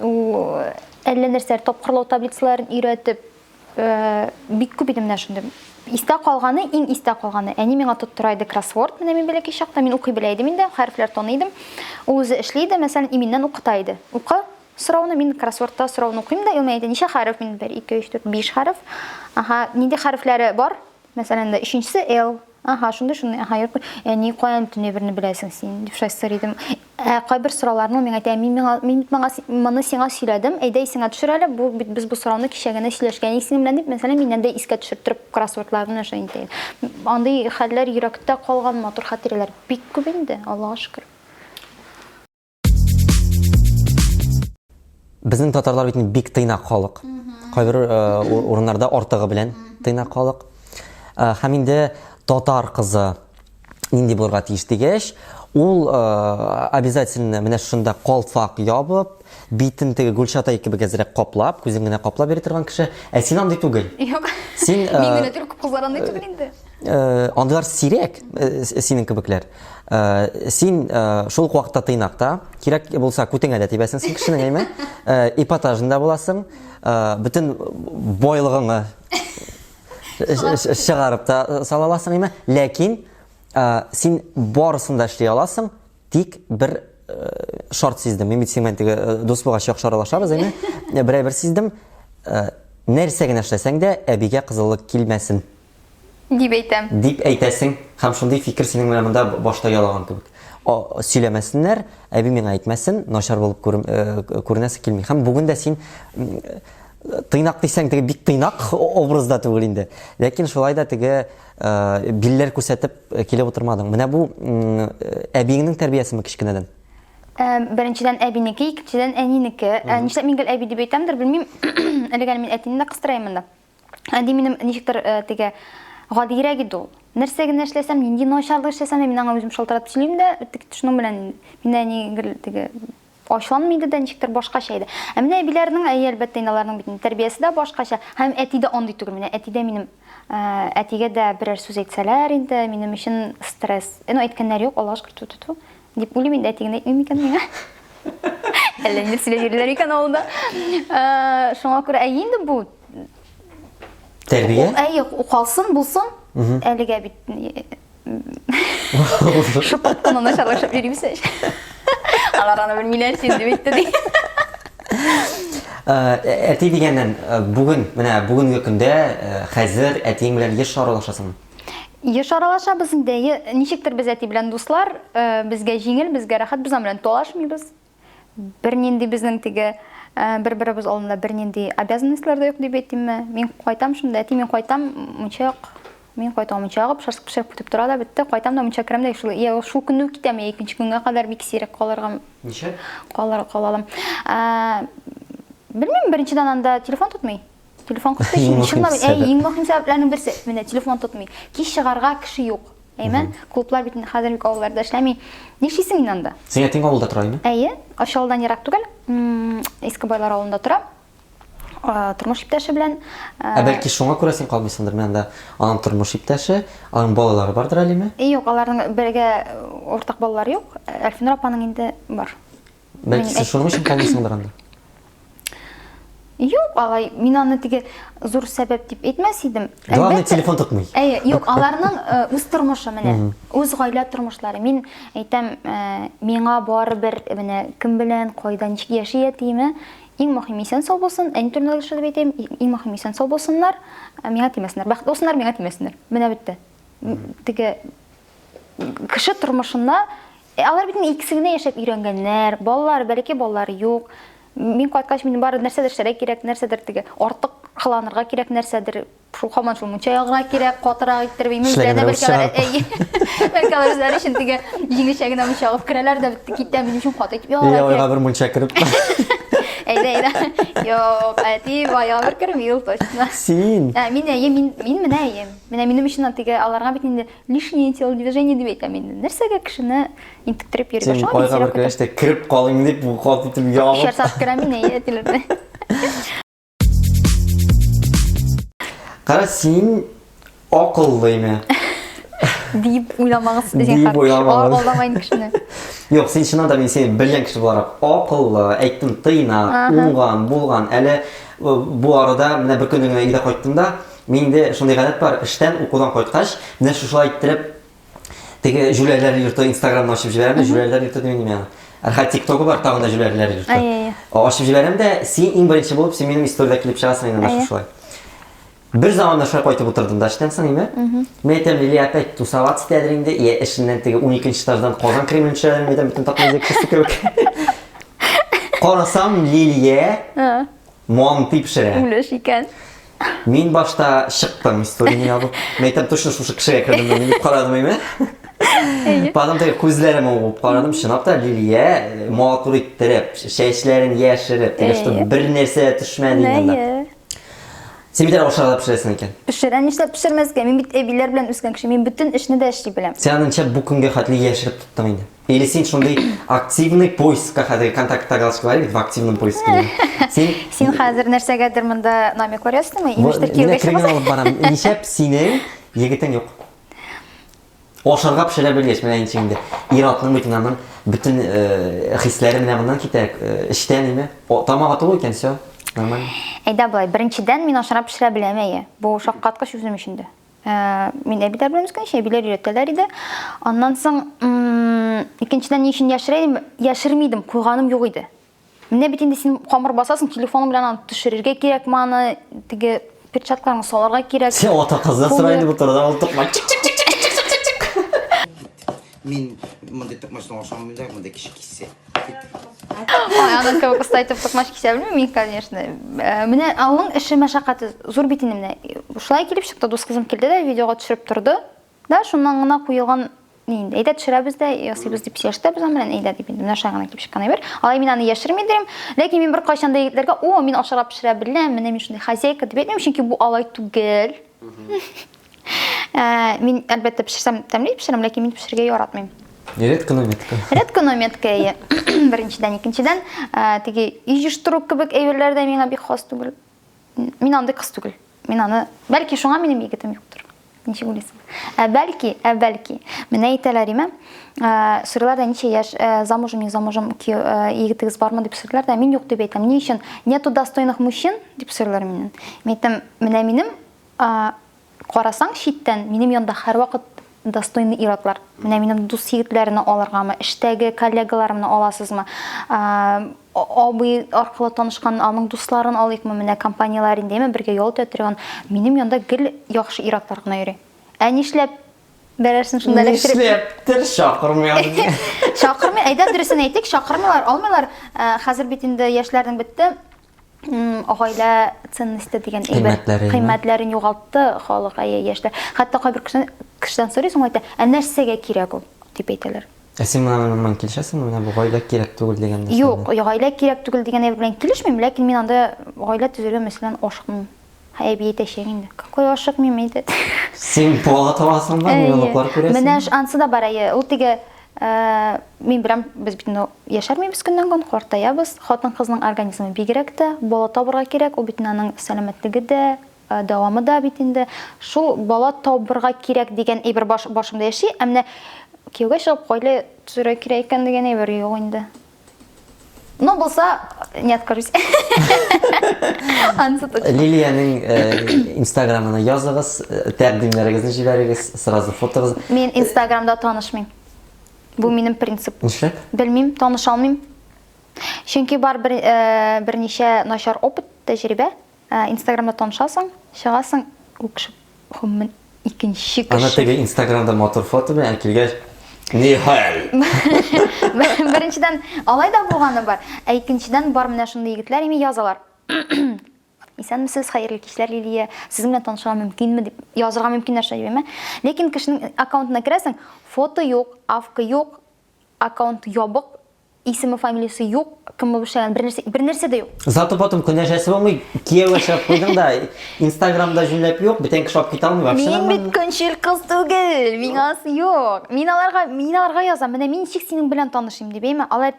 S2: әллә нәрсәләр тапкырлау таблицаларын өйрәтеп бик күп иде менә шундый. Истә калганы, иң истә калганы. Әни миңа тоттыра иде кроссворд, менә мин бәләкәй чакта мин укый белә идем инде, хәрефләр таный идем. Ул үзе эшли иде, мәсәлән, именнән укыта иде. Укы сорауны мин кроссвордта сорауны укыйм да, илмә әйтә, ничә хәреф мин 1 2 3 4 5 хәреф. Нинди хәрефләре бар? Мәсәлән, өченчесе L. Шундай. Юк. Әни каян төнне берне беләсең син? Дип шайтыр идем. Кайбер сорауларны мин әйтәм, мин моны сиңа сөйләдем, әйдә исеңә төшер әле, бу без бу сорауны кичә генә сөйләшкән исең белән дип, мәсәлән, миннән дә искә төшертереп кроссвордларны эшләй инде. Андый хәлләр йөрәктә калган матур хатирәләр бик күп инде, Аллаһка шөкер.
S1: Безнең татарлар бит бик тыйнак халык. Кайбер урыннарда артыгы белән тыйнак халык. Һәм инде татар кызы нинди булырга тиеш дигәч, ул обязательно менә шунда калфак ябып, битен теге Гүлшатай кебек әзрәк каплап, күзен генә каплап бери торган кеше. Син андый түгел.
S2: Юк.
S1: Син
S2: Мин генә түгел, кызлар андый түгел инде.
S1: Андыйлар сирәк, синең кебекләр. Син шул ук вакытта тыйнакта, кирәк булса күтеңә дә тибәсең син кешенең, әйме? Эпатажында буласың, бөтен бойлыгыңны чыгарып та сала аласың, әйме? Ләкин син барысын да эшли аласың, тик бер шарт сиздем. Мин бит синең теге дус булгач яхшы аралашабыз, әйме? Берәр сиздем, нәрсә генә эшләсәң дә әбигә кызыллык килмәсен.
S2: Дип әйтәм.
S1: Дип әйтәсең, һәм шундый фикер синең менә монда башта ялаган кебек. Сөйләмәсеннәр, әби миңа әйтмәсен, начар булып күренәсе килми. Һәм бүген дә син тыйнак дисәң, теге бик тыйнак образда түгел инде. Ләкин шулай да теге билләр күрсәтеп килеп утырмадың. Менә бу әбиеңнең тәрбиясеме кичкенәдән?
S2: Беренчедән әбинеке, икенчедән әнинеке. Нишләп мин гел әби дип әйтәмдер, белмим. Әлегә мин әтине дә кыстырайм монда. Әди минем ничектер теге гадирәк иде ул. Нәрсәгә эшләсәм, нинди начарлык эшләсәм, мин аңа үзем шалтыратып сөйлим дә, шуның белән мин әни теге ачуланмый да ничектер башкача иде. Менә әбиләрнең, әлбәттә, аларның бит тәрбиясе дә башкача. Һәм әти дә андый түгел. Менә әти дә минем әтигә дә берәр сүз әйтсәләр инде, минем өчен стресс. Әйткәннәр юк, Аллаһка шөкер, ту-ту. Дип уйлыйм инде, әтигә әйтмим икән миңа. Әллә нәрсәләр йөриләр икән авылда. Шуңа күрә инде бу
S1: тәрбия?
S2: Укалсын булсын, әлегә бит шыпатканы начарлашып йөрибез. Алар аны белмиләр син дип әйтте ди.
S1: Әти дигәннән бүген, менә бүгенге көндә хәзер әтиң белән еш аралашасың.
S2: Еш аралашабыз инде. Ничектер без әти белән дуслар, безгә җиңел, безгә рәхәт, без белән талашмыйбыз. Бернинди безнең теге бер-беребез алдында бернинди обязанностьлар да юк дип әйтимме. Мин кайтам шунда, әти мин кайтам, мунчак. Мин кайтам мунчагып, пешереп көтеп тора да битте. Кайтам да мунча керәм дә шул көнне үк китәм, икенче көнгә кадәр бик сирәк калырга.
S1: Ничә?
S2: Калалым. Белмим, беренчедән анда телефон тотмый. Телефон кытты, чынлап, иң мөһим сәбәпләрнең берсе, менә телефон тотмый. Кич чыгарга кеше юк. Әйме, клублар бит хәзер бик авылларда эшләми. Нишлисең инде анда?
S1: Син әтиң авылда тора инде?
S2: Әйе, Ашалдан ерак түгел. Иске байлар авылында тора. Тормыш иптәше белән.
S1: Бәлки шуңа күрә син калмыйсыңдыр. Менә анда аның тормыш иптәше, аның балалары бардыр әлеме?
S2: Юк, аларның бергә ортак балалары юк. Әлфинур апаның инде бар.
S1: Бәлки син шуның өчен калмыйсыңдыр анда?
S2: Юк, алай, мин аны теге зур сәбәп дип әйтмәс идем.
S1: Главный телефон тотмый.
S2: Юк, аларның үз тормышы менә, үз гаилә тормышлары. Мин әйтәм, миңа барыбер менә кем белән, кайда ничек яши әтиме, иң мөһим исән сау булсын. Әни турында дип әйтәм, иң мөһим исән сау булсыннар, миңа тимәсеннәр. Бәхетле булсыннар, миңа тимәсеннәр. Менә бетте. Теге кеше тормышында алар бит икесе генә яшәп өйрәнгәннәр, балалар, бәлки балалар юк. Мин кайткач минем бар нәрсәдер эшләргә кирәк, нәрсәдер теге артык кыланырга кирәк, нәрсәдер шул һаман шул мунча ягырга кирәк, катырак иттереп, мин бәлки алар үзләре өчен теге җиңелчә генә мунча алып керәләр дә китә, минем өчен каты итеп ягырга кирәк.
S1: Ойга бер мунча кереп.
S2: Әйдә. Юк, әти баягы бер кермил точно.
S1: Син.
S2: Мин менә. Менә минем өчен теге аларга бит инде лишнее телодвижение дип әйтәм инде. Нәрсәгә кешене интектиреп йөри
S1: Син айга бер көчтә кирип калыйм дип бу калып итеп ягып.
S2: Шәрсат керәм мин әйтелер.
S1: Кара син акыллыймы?
S2: Дип уйламагыз
S1: Дип
S2: дигән
S1: уйламагыз.
S2: Алдамайн кешене.
S1: Юк, син чыннан да мин сени белгән кеше буларак акыллы, әйттем тыйна, уңган, булган. Әле бу арада менә бер көнне генә өйдә кайттым да, миндә шундый гадәт бар, эштән, укудан кайткач, менә шулай иттереп теге җүләрләр йорты Instagramны ачып җибәрәм, җүләрләр йорты димим мин. Әрхәт TikTok бар, тагын да җүләрләр йорты. Ачып җибәрәм дә, син иң беренче булып, син минем историядә килеп чыгасың инде шулай. Bir zamanda şöyle koyup oturdum da işten sanayım. Metem Lili опять тусоваться тәдеринде, эшеннән теге 12-нче этаждан Казан Кремлен төшерәләр, метем бөтен такмазык кеше кебек. Карасам Лилия монти пешерә.
S2: Үлеш икән.
S1: Мин башта чыктым историяны ябып. Метем точно шушы кешегә кердем, мин дип карадым әйме. Потом теге күзләремне угып карадым, чынлап та Лилия матур иттереп, чәчләрен яшереп, теге что бер нәрсә төшмәде инде. Сен бит ашарда пешерәсең икән.
S2: Пешерән нишләп пешермәскә? Мин бит әбиләр белән үскән кеше, мин бөтен эшне дә эшли беләм.
S1: Сен аныңча бу көнгә хәтле яшереп тоттың инде. Или син шундый активный поискка хәтле контактта галочка бар бит, в активном поиске.
S2: Син хәзер нәрсәгәдер монда намеклар яздыңмы? Имештер кирәк
S1: криминал барам. Нишәп синең егетең юк. Ашарга пешерә белгәч менә инде. Иратның бөтен аның бөтен хисләре менә моннан китә. Эштән име? Тамагы тулы икән, всё. Нормально.
S2: Әйдә болай, беренчедән мин ашарга пешерә беләм әйе. Бу шаккаткыч үзем өчен дә. Мин әбиләр белән үскән, әбиләр өйрәтәләр иде. Аннан соң икенчедән ни өчен яшермидем, куйганым юк иде. Менә бит инде син камыр басасың, телефоның белән аны төшерергә кирәк, маны теге перчаткаларны саларга кирәк.
S1: Сен ата кызга сорайды бу турыда, ул тукма.
S3: Мин мондай токмачтан ашамыйм да, мондай кеше киссе.
S2: Ой, аның кебек уста итеп токмач кисә белмим мин, конечно. Менә аның эше мәшәкате зур бит инде менә. Шулай килеп чыкты, дус кызым килде дә, видеога төшереп торды. Да, шуннан гына куелган инде. Әйдә төшерәбез дә, ясыйбыз дип сөйләштә без белән әйдә дип инде. Менә шуңа гына килеп чыккан әйбер. Алай мин аны яшермидем, ләкин мин бер кайчан да егетләргә, "О, мин ашарга пешерә беләм, менә мин шундый хозяйка" дип әйтмим, чөнки бу алай түгел. Мин әлбәттә пешерсәм тәмле пешерәм, ләкин мин пешерергә яратмыйм. Редконометка. Беренчедән, икенчедән, теге иҗештыру кебек әйберләр дә миңа бик хас түгел. Мин андай кыз түгел. Мин аны, бәлки шуңа минем егетем юктыр. Ничек уйлыйсың? Бәлки. Менә әйтәләр име, сырларда ничә яшь, замужем, не замужем, егетегез бармы дип сырлар да, мин юк дип әйтәм. Ни өчен? Нету достойных мужчин дип сырлар миннән. Мин әйтәм, менә минем карасаң читтән, минем янда һәр вакыт достойный иратлар. Менә минем дус егетләрне алыргамы, эштәге коллегаларымны аласызмы? Абый аркылы танышкан аның дусларын алыйкмы? Менә компаниялар индеме бергә ял итә торган. Минем янда гел яхшы иратлар гына йөри. Нишләп бәрәрсең шунда электр?
S1: Нишләптер шакырмый.
S2: Шакырмый, әйдә дөресен әйтик, шакырмыйлар, алмыйлар. Хәзер бит инде яшьләрнең бетте. Гаилә ценности дигән кыйммәтләрен югалтты халык яшьләр. Хәтта кайбер кешедән сорыйсың, әйтә, нәрсәгә кирәк ул дип әйтәләр.
S1: Син менә килешәсеңме, менә бу гаилә кирәк түгел дигәндә?
S2: Юк, гаилә кирәк түгел дигән әйбер белән килешмим, ләкин мин анда гаилә төзергә мәсәлән ашыкмыйм. Әби әйтәчәк инде. Какой ашыкмыйм инде.
S1: Син бала табасың да, миллионлыклар күрәсең.
S2: Менә ансы да бар әйе. Ул теге мин беләм, без бит яшәрмибез көннән-көн, картаябыз. Хатын-кызның организмы бигрәк тә бала табырга кирәк, ул бит аның сәламәтлеге дә, дәвамы да бит инде. Шул бала табырга кирәк дигән әйбер башымда яши, әмма кияүгә чыгып гаилә төзергә кирәк икән дигән әйбер юк инде. Но булса, не откажусь.
S1: Лилияның Instagram'ına yazıгыз, тәкъдимләрегезне җибәрегез, сразу фотогыз.
S2: Мин Instagram'da танышмыйм. Бу минем принцип.
S1: Нишләп?
S2: Белмим, таныша алмыйм. Чөнки бар берничә начар опыт, тәҗрибә. Instagram'da танышасың, чыгасың, ул кеше хуммын икенче кеше.
S1: Ана теге Instagram'da мотор фото белән килгәч, ни хәл?
S2: Беренчедән алай да булганы бар. Икенчедән бар менә шундый егетләр име язалар. Исәнмесез, хәерле кичләр Лилия, сез белән танышырга мөмкинме дип язырга мөмкин нәрсә дибеме? Ләкин кешенең аккаунтына керәсең, фото юк, авка юк, аккаунт ябык, исеме, фамилиясы юк, кем булып эшләгән, бер нәрсә дә юк.
S1: Зато потом көнәшәсе булмый, кияүгә чыгып куйдың да, Инстаграмда җүнләп юк, бүтән кеше алып китә алмый вообще.
S2: Мин бит көнчел кыз түгел, миңасы юк. Мин аларга язам, менә мин ничек синең белән танышыйм дип әйме. Алар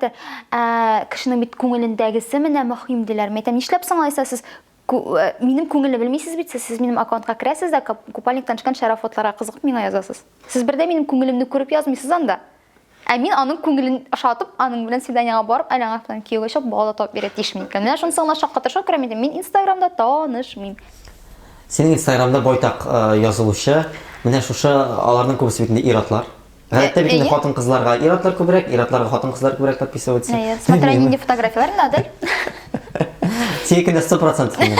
S2: кешенең бит күңелендәгесе менә мөһим диләр. Мәйтәм, нишләп соң алайса сез минем күңелне белмисез бит, сез минем аккаунтка керәсез дә купальниктан чыккан шәрә фотларга кызыгып миңа язасыз. Сез бердә минем күңелемне күреп язмыйсыз анда. Мин аның күңелен ашатып, аның белән свиданиягә барып, әләңә белән кияүгә чыгып, бала тап бирә тишмин икән. Менә шуны соңна шаккатырша күрәм идем. Мин Инстаграмда танышмыйм.
S1: Синең Инстаграмда байтак язылучы, менә шушы аларның күбесе бит ир-атлар. Гадәттә бит хатын-кызларга ир-атлар күбрәк, ир-атларга хатын-кызлар күбрәк подписываться.
S2: Смотря нинди фотографиялар надо.
S1: Синең 100% менә.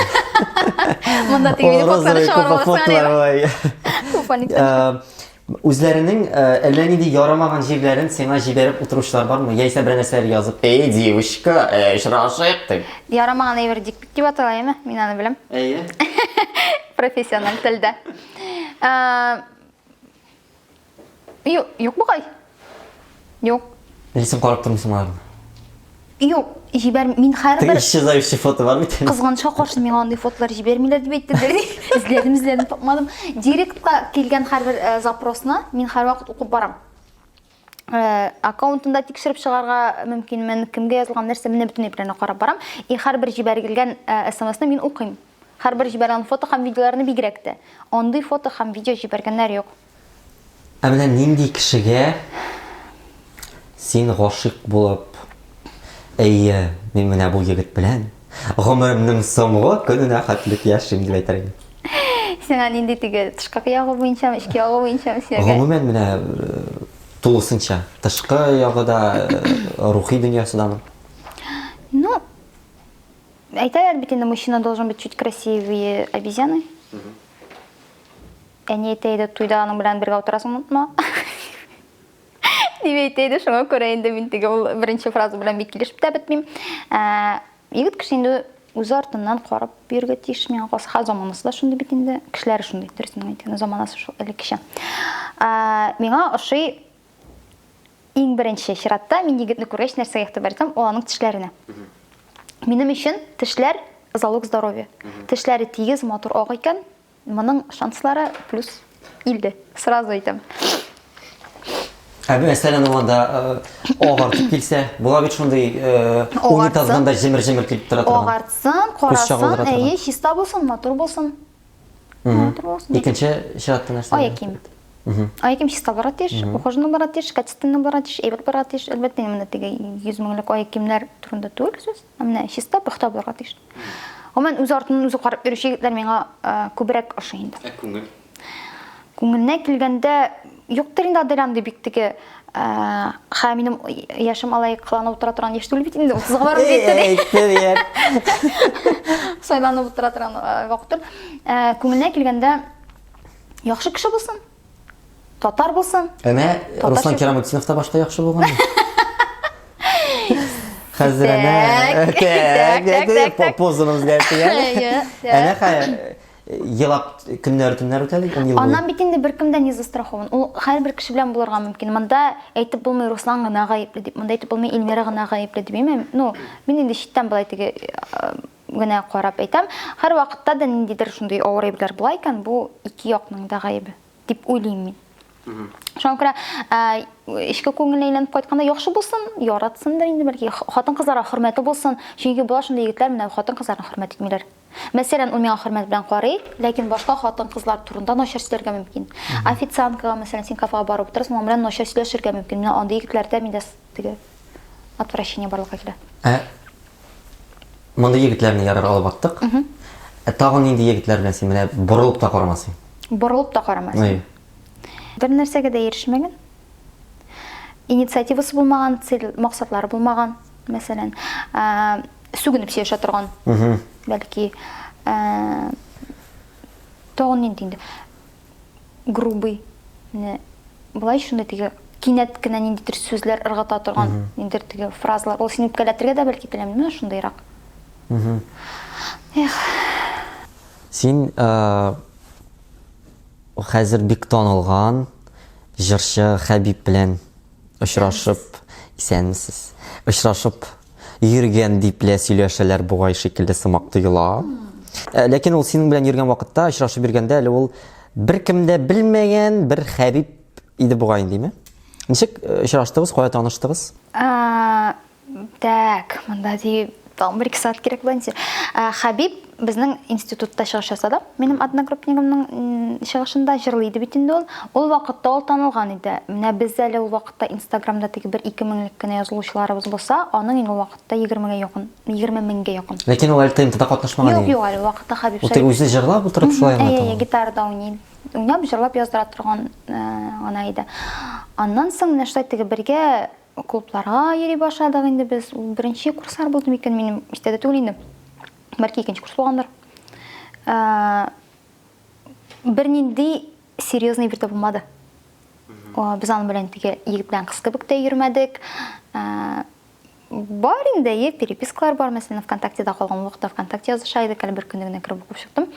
S2: Монда теге фотлары чыгарып алсаң.
S1: Үзләренең әллә нинди ярамаган җирләрен сиңа җибәреп утыручылар бармы? Яисә бер нәрсәләр язып, "Эй, девушка, очрашыйк" дип.
S2: Ярамаган әйбер дикпик дип аталаймы? Мин аны беләм.
S1: Әйе.
S2: Профессиональ телдә. Юк бугай. Юк.
S1: Нисен карап тормыйсың аларны?
S2: Юк, җибәр мин һәрбер
S1: Исчезающий фото бар бит.
S2: кызганычка каршы миңа андый фотолар җибәрмиләр дип әйттеләр. Изләдем, тапмадым. Директка килгән һәрбер запросны мин һәрвакыт укып барам. Аккаунтында тикшереп чыгарга мөмкинмен, кемгә язылган нәрсә менә бөтенләй белән карап барам. Һәрбер җибәргән SMS-ны мин укыйм. Һәрбер җибәргән фото һәм видеоларны бигрәк тә. Андый фото һәм видео җибәргәннәр юк.
S1: Менә нинди кешегә син гашыйк булып, әйе, мин менә бу егет белән гомеремнең соңгы көненә хәтлек яшим дип әйтер идем.
S2: Сиңа нинди теге тышкы ягы буенча, эчке ягы буенча сиңа?
S1: Гомумән менә тулысынча, тышкы ягыда, рухи дөньясыдан.
S2: Ну, әйтәләр бит инде мужчина должен быть чуть красивее обезьяны. Әни әйтәйде, туйда аның белән бергә утырасың, онытма. Дип әйтәйде, шуңа күрә инде мин теге ул беренче фраза белән бик килешеп тә бетмим. Егет кеше инде үз артыннан карап бирергә тиеш, миңа калса заманасы да шундый бит инде, кешеләр шундый, дөресен әйткәндә, заманасы шул элеккечә. Миңа ошый иң беренче чиратта мин егетне күргәч нәрсәгә игътибар итәм, ул аның тешләренә. Минем өчен тешләр залог здоровья. Тешләре тигез, матур ак икән, моның шанслары плюс 50. Сразу әйтәм.
S1: Мәсәлән, анда агартып килсә, була бит шундый унитазганда җимер-җимер килеп тора торган.
S2: Агартсын, карасын, әйе, чиста булсын, матур булсын. Матур булсын.
S1: Икенче чиратта нәрсә?
S2: Аяким. Аяким чиста булырга тиеш, ухоженно булырга тиеш, качественно булырга тиеш, әйбәт булырга тиеш. Әлбәттә, менә теге 100 меңлек аякимнәр турында түгел сүз. Менә чиста, пөхтә булырга тиеш. Гомумән үз артыннан үзе карап йөрүче егетләр миңа күбрәк ошый инде.
S1: Күңел.
S2: Күңелне килгәндә юктыр инде адыранды бик теге минем яшым алай кыланып утыра торган яшь түгел бит инде 30-га барып җитте. Сайланып утыра торган вакыттыр. Күңелне килгәндә яхшы кеше булсын. Татар булсын.
S1: Руслан Керамутдинов та башта яхшы булган. Хәзер так позаны үзгәртә. Елап көннәр төннәр үтәлик, 10 ел.
S2: Аннан бит инде беркемдән не застрахован. Ул һәрбер кеше белән булырга мөмкин. Монда әйтеп булмый Руслан гына гаепле дип, монда әйтеп булмый Эльмира гына гаепле дип әйтәм. Ну, мин инде читтән булай теге гына карап әйтәм. Һәр вакытта да ниндидер шундый авыр әйберләр була икән, бу ике якның да гаебе дип уйлыйм мин. Шуңа күрә ишке күңелне әйләнеп кайтканда яхшы булсын, яратсындыр инде бәлки, хатын-кызларга хөрмәте булсын. Чөнки була шундый егетләр менә хатын-кызларны хөрмәт итмиләр. Мәсәлән, ул миңа хөрмәт белән карый, ләкин башка хатын-кызлар турында начар сөйләргә мөмкин. Официанткага, мәсәлән, син кафега барып утырасың, ул белән начар сөйләшергә мөмкин. Менә андый егетләрдә миндә теге отвращение барлыкка килә.
S1: Монда егетләрне ярар алып аттык. Тагын нинди егетләр белән син менә борылып та карамасың?
S2: Борылып та карамасың. Бер нәрсәгә дә ирешмәгән. Инициативасы булмаган, цел, максатлары булмаган, мәсәлән, сүгенеп сөйләшә торган. Бәлки тагын нинди грубый, булай шундый теге кинәт кенә ниндидер сүзләр ыргыта торган, ниндидер теге фразалар. Ул сине үпкәләтергә дә бәлки теләми, менә шундыйрак.
S1: Син хәзер бик танылган җырчы Хәбиб белән очрашып, Исәнмесез. Очрашып йөргән дип лә сөйләшәләр бугай шикелле сымак тоела. Ләкин ул синең белән йөргән вакытта, очрашып йөргәндә әле ул беркем дә белмәгән бер Хәбиб иде бугай инде. Ничек очраштыгыз, кая таныштыгыз?
S2: Так, монда ди там 1-2 саат кирәк булса. Хәбиб безнең институтта чыгыш ясады. Минем одногруппнигымның чыгышында җырлый иде бит инде ул. Ул вакытта ул танылган иде. Менә без әле ул вакытта Инстаграмда теге 1-2 меңлек кенә язылучыларыбыз булса, аның инде ул вакытта 20 якын, 20 меңгә якын.
S1: Ләкин ул әле ТНТда катнашмаган иде.
S2: Юк, әле вакытта Хәбиб
S1: Ул теге үзе җырлап утырып шулай гына
S2: танылган. Гитарада уйнап җырлап яздыра торган гына иде. Аннан соң нәрсә теге бергә клубларга йөри башладык инде без. Беренче курслар булды микән минем истәдә түгел инде. Бәлки икенче курс булгандыр. Бер нинди серьезный бер булмады. Без аның белән теге егет белән кыз кебек тә йөрмәдек. Бар инде, перепискалар бар, мәсәлән, ВКонтактеда калган вакытта ВКонтакте языша идек, әле бер көнне генә кирип укып чыктым.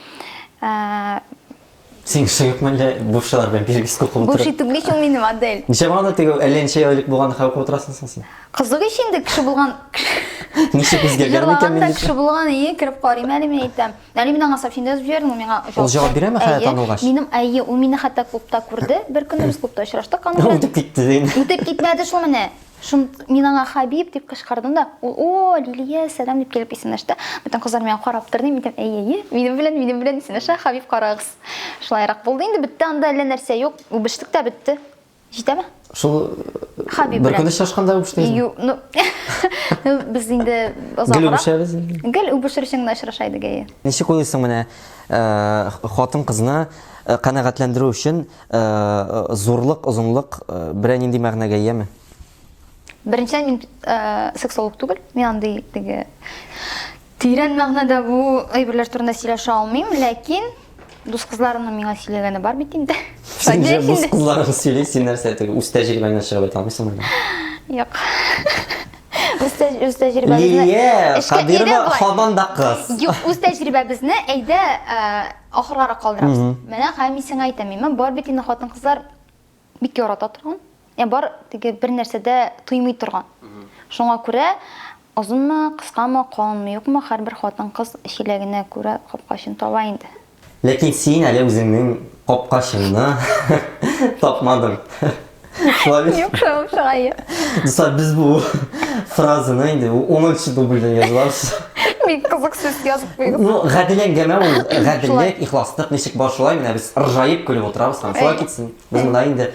S1: Син шыгып менә бушалар белән переписка кылып
S2: Бу
S1: утырып.
S2: ши түгел шул минем модель.
S1: Ничә багана теге әллә ничә айлык булган хәбәр утырасың син?
S2: Кызык ич инде кеше булган.
S1: Ничек үзгәргән микән
S2: Җырлаганда
S1: мине?
S2: кеше булган, кирип карыйм әле мен әйтәм. Әле мин аңа сообщение язып җибәрдем, ул миңа
S1: Ул җавап бирәме хәят танылгач?
S2: Минем ул мине хәтта клубта күрде. Бер көнне без клубта очраштык аның белән.
S1: Үтеп китте дин.
S2: Үтеп китмәде шул менә. Шун мин аңа Хәбиб дип кычкырдым да, ул о, Лилия, сәлам дип килеп исенәште. Бүтән кызлар миңа карап торды, мин әйтәм, минем белән исенәшә, Хәбиб карагыз. Шулайрак булды инде, бетте анда әллә нәрсә юк, үбештек тә бетте. Җитәме?
S1: Шул
S2: Хәбиб
S1: бер
S2: белән.
S1: көнне шашканда үбештегез.
S2: Юк, ну без инде
S1: Гел
S2: озакрак.
S1: үбешәбез.
S2: Гел үбешер өчен генә очраша идек әйе.
S1: Ничек уйлыйсың менә хатын кызны канәгатьләндерү өчен зурлык, озынлык берәр нинди мәгънәгә ияме?
S2: Беренчедән мин сексолог түгел. Мин андый теге тирән мәгънәдә бу әйберләр турында сөйләшә алмыйм, ләкин дус кызларымның миңа сөйләгәне бар бит инде.
S1: Син дә дус кызларың сөйли, син нәрсә теге үз тәҗрибәңнән чыгып әйтә алмыйсыңмы?
S2: Юк. Үз тәҗрибәбезне.
S1: Лия, Кадирова һаманда кыз.
S2: Юк, үз тәҗрибәбезне әйдә ахырларга калдырабыз. Менә һәм сиңа әйтәм, мин бар бит инде хатын кызлар бик ярата торган. Бар теге бер нәрсәдә туймый торган. Шуңа күрә озынмы, кыскамы, калынмы, юкмы, һәрбер хатын кыз шиләгенә күрә капкачын таба инде.
S1: Ләкин син әле үзеңнең капкачыңны тапмадың.
S2: Юк, шулай.
S1: Дуслар, без бу фразаны инде 10-нчы дубльдән язабыз.
S2: Бик кызык сүз язып куйгыз.
S1: Ну, гадиләнгәмә ул, гадилек, ихласлык ничек башлай, менә без рҗаеп көлеп утырабыз, һәм шулай китсен. Без монда инде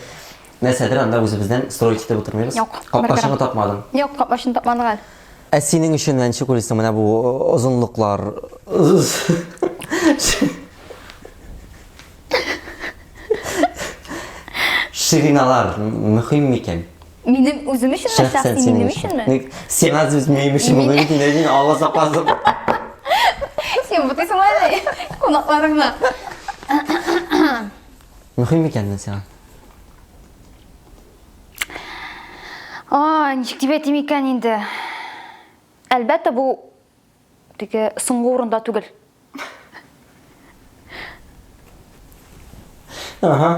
S1: нәрсәдер анда үзебездән строить итеп утырмыйбыз. Капкачыңны тапмадың.
S2: Юк, капкачын тапмадык әле.
S1: Ә синең өчен ничек уйлыйсың менә бу озынлыклар? Шириналар мөһим микән?
S2: Минем үзем өчен шәхси минем өченме?
S1: Син азыз минем өчен моны бит инде Алла сакласын.
S2: Син бу тисең әле. Кунакларыңны.
S1: Мөһим микән сиңа?
S2: Ничек дип әйтим икән инде. Әлбәттә бу теге соңгы урында түгел.
S1: Ага.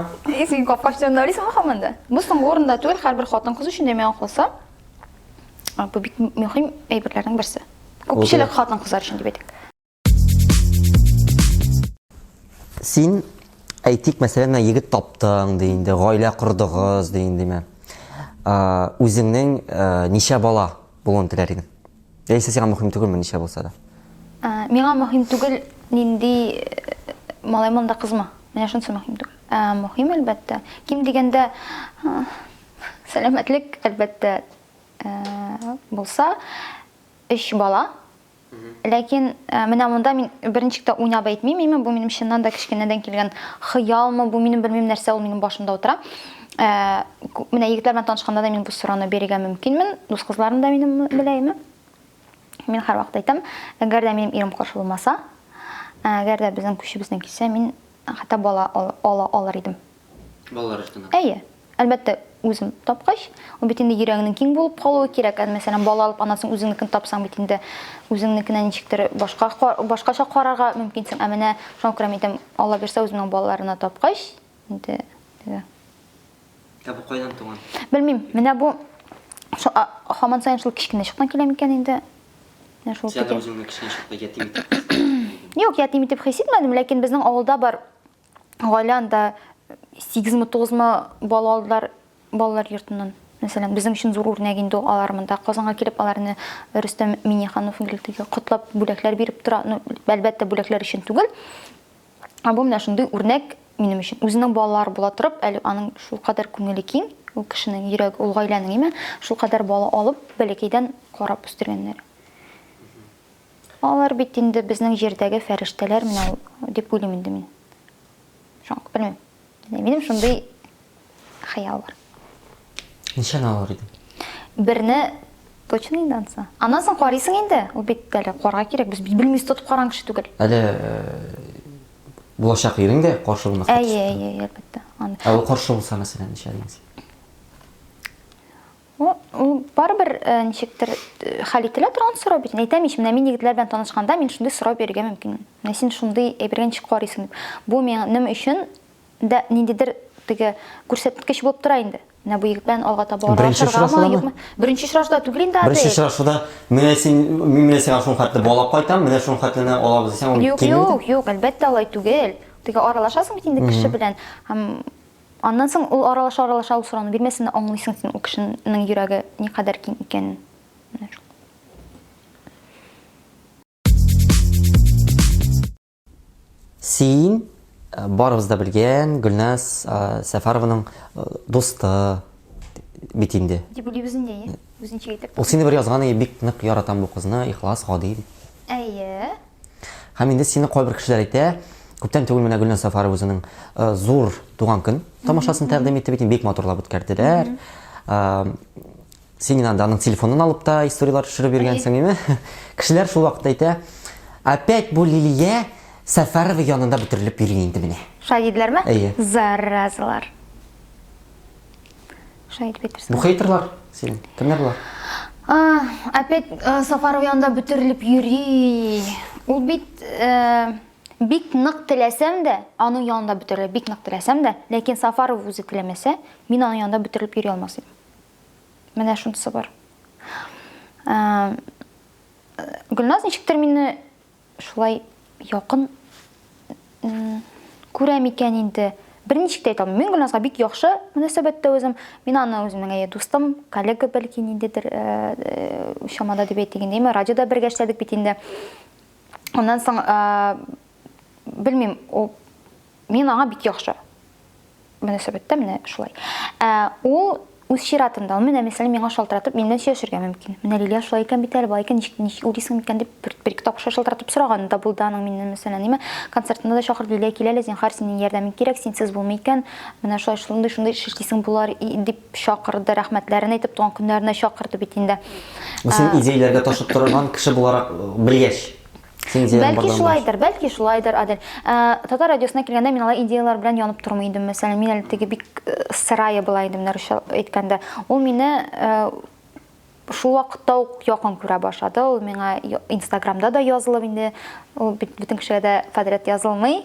S2: Син капкачын нарисың хамында. Бу соңгы урында түгел, һәрбер хатын кыз өчен дә миңа калса. Бу бик мөһим әйберләрнең берсе. Күпчелек хатын кызлар өчен дип әйтик.
S1: Син әйтик, мәсәлән, егет таптың диенде, гаилә курдыгыз диенде. Үзеңнең ничә бала булуын теләр идең? Яисә сиңа мөһим түгелме ничә булса да?
S2: Миңа мөһим түгел нинди малай монда кызмы? Менә шунысы мөһим түгел. Мөһим әлбәттә. Ким дигәндә сәламәтлек әлбәттә булса 3 бала. Ләкин менә монда мин беренчектә уйнап әйтмим, бу минем чыннан да кичкенәдән килгән хыялмы, бу минем белмим нәрсә, ул минем башымда утыра. Менә егетләр белән танышканда да мин бу сорауны бирергә мөмкинмен. Дус кызларым да минем беләйме? Мин һәрвакыт әйтәм, әгәр дә минем ирем каршы булмаса, әгәр дә безнең күчебездән килсә, мин хәтта бала алыр идем.
S1: Балалар өчен.
S2: Әйе. Әлбәттә, үзем тапкач, ул бит инде йөрәгенең киң булып калуы кирәк. Мәсәлән, бала алып анасын үзеңнекен тапсаң бит инде үзеңнекенә ничектер башкача карарга мөмкинсең. Ә менә шуңа күрә әйтәм, Алла бирсә үзенең балаларына тапкач, инде
S1: Бу кайдан туган?
S2: Белмим. Менә бу Хаман сайын шул кичкенә чыктан килә микән инде? Менә шул
S1: Сен дә
S2: тиге.
S1: үзеңне кичкенә чакта ятим итеп.
S2: Юк, ятим итеп хис итмәдем, ләкин безнең авылда бар гаилә анда 8-9 бала алдылар балалар йортыннан. Мәсәлән, безнең өчен зур үрнәк инде алар монда Казанга килеп аларны Рөстәм Миниханов гелтеге котлап бүләкләр биреп тора. Ну, әлбәттә бүләкләр өчен түгел. Бу менә шундый үрнәк минем өчен. Үзенең балалары була торып, әле аның шул кадәр күңеле киң, ул кешенең йөрәге, ул гаиләнең име, шул кадәр бала алып, бәләкәйдән карап үстергәннәр. Алар бит инде безнең җирдәге фәрештәләр менә ул дип уйлыйм инде мин. Шуңа белмим. Минем шундый хыял бар.
S1: Ничәне алыр идең?
S2: Берне точно инде анса. Аннан соң карыйсың инде. Ул бит әле карга кирәк. Без белмибез тотып караган кеше түгел.
S1: Әле булачак ирең дә каршы булмаска.
S2: Әйе, әлбәттә.
S1: Ул каршы булса, мәсәлән, ничә дигән?
S2: Ул барыбер ничектер хәл ителә торган сорау бит. Әйтәм ич, менә мин егетләр белән танышканда мин шундый сорау бирергә мөмкин. Менә син шундый әйбергә ничек карыйсың дип. Бу минем өчен дә ниндидер теге күрсәткеч булып тора инде. Менә бу егет белән алга таба аралашыргамы, юкмы? Беренче очрашуда түгел инде.
S1: Беренче очрашуда менә син шул хәтле балап кайтам, менә шул хәтле алабыз дисәң, ул килми.
S2: Юк, әлбәттә алай түгел. Теге аралашасың бит инде кеше белән. Һәм аннан соң ул аралаша ул сорауны бирмәсен, аңлыйсың син ул кешенең йөрәге никадәр киң икәнен. Менә шул.
S1: Син барыбыз да белгән Гөлназ Сәфәрованың дусты бит инде.
S2: Дип уйлыйбыз инде, үзенчә әйтеп.
S1: Ул сине бер язган, бик нык яратам бу кызны, ихлас, гади дип.
S2: Әйе.
S1: Һәм инде сине кайбер кешеләр әйтә, күптән түгел менә Гөлназ Сәфәрова үзенең зур туган көн тамашасын тәкъдим итте бит, бик матурлап үткәрделәр. Син инде аның телефонын алып та историялар төшереп биргәнсең, име? Кешеләр шул вакытта әйтә, опять бу Лилия Сәфәрова янында бөтерелеп йөри инде менә.
S2: Шулай диделәрме?
S1: Әйе.
S2: Заразалар. Шулай дип әйтерсең.
S1: Бу хейтерлар синең кемнәр булар?
S2: Опять Сафаров янында бөтерелеп йөри. Ул бит бик нык теләсәм дә, аның янында бөтерелеп бик нык теләсәм дә, ләкин Сафаров үзе теләмәсә, мин аның янында бөтерелеп йөри алмас идем. Менә шунысы бар. Гөлназ ничектер мине шулай якын күрә микән инде. Берничек тә әйтә алмыйм. Мин Гөлназга бик яхшы мөнәсәбәттә үзем. Мин аны үземнең дустым, коллега бәлки ниндидер шамада дип әйтгәндәйме, радиода бергә эшләдек бит инде. Ондан соң белмим, мин аңа бик яхшы мөнәсәбәттә менә шулай. Ул үз чиратында, менә мәсәлән миңа шалтыратып, миннән сөйләшергә мөмкин. Менә Лилия шулай икән бит әле, бай икән, ничек уйлыйсың микән дип бер тапшы шалтыратып сораган да булды аның миннән мәсәлән, ниме? Концертында да шакырды, Лилия килә әле, зинһар синең ярдәмең кирәк, синсез булмый икән. Менә шулай шундый эшлисең булар дип шакырды, рәхмәтләрен әйтеп туган көннәренә шакырды бит инде.
S1: Бу син идеяләргә ташып торган кеше буларак белгәч.
S2: Бәлки шулайдыр, Адель. Татар радиосына килгәндә мин алай идеялар белән янып тормый идем. Мәсәлән, мин әле теге бик сырае була идем, русча әйткәндә. Ул мине шул вакытта ук якын күрә башлады. Ул миңа Инстаграмда да язылып инде. Ул бөтен кешегә дә подряд язылмый.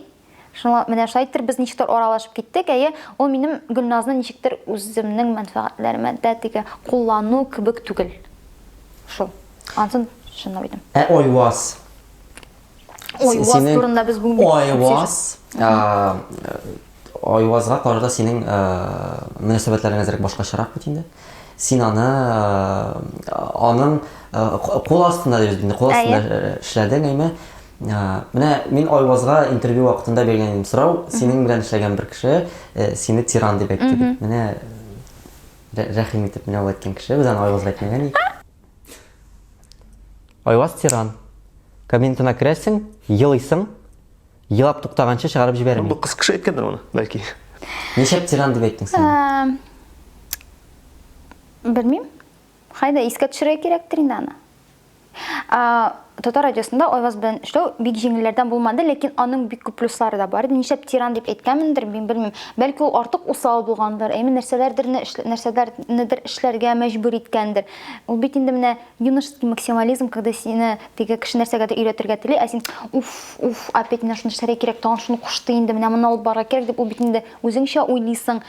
S2: Шуңа менә шайтыр без ничектер аралашып киттек. Ул минем Гөлназны ничектер үземнең мәнфәгатьләремә дә теге куллану кебек түгел. Шул. Антын шуны уйдым.
S1: Ойвас.
S2: Ойвас турында без бүген
S1: Ойвазга карата синең мөнәсәбәтләрең әзрәк башкачарак бит инде. Син аның кул астында эшләдең, әйме? Менә мин Ойвазга интервью вакытында биргән сорау, синең белән эшләгән бер кеше сине тиран дип әйтте. Менә рәхим итеп менә ул әйткән кеше, без аны Ойвазга әйтмәгән идек. Ойваз тиран. Кабинетына керәсең, елыйсың, елап туктаганчы чыгарып җибәрми.
S4: Бу кыз кеше әйткәндер моны, бәлки.
S1: Ничек тиран дип әйттең син?
S2: Белмим. Хайда искә төшерергә кирәктер инде аны. Татар радиосында Ойваз белән эшләү бик җиңелләрдән булмады, ләкин аның бик күп плюслары да бар. Нишләп тиран дип әйткәнмендер, мин белмим. Бәлки ул артык усал булгандыр, нәрсәләрдер эшләргә мәҗбүр иткәндер. Ул бит инде менә юношеский максимализм, когда сине теге кеше нәрсәгә дә өйрәтергә тели, ә син опять менә шуны эшләргә кирәк, тагын шуны кушты инде, менә моны алып барырга кирәк дип ул бит инде үзеңчә уйлыйсың.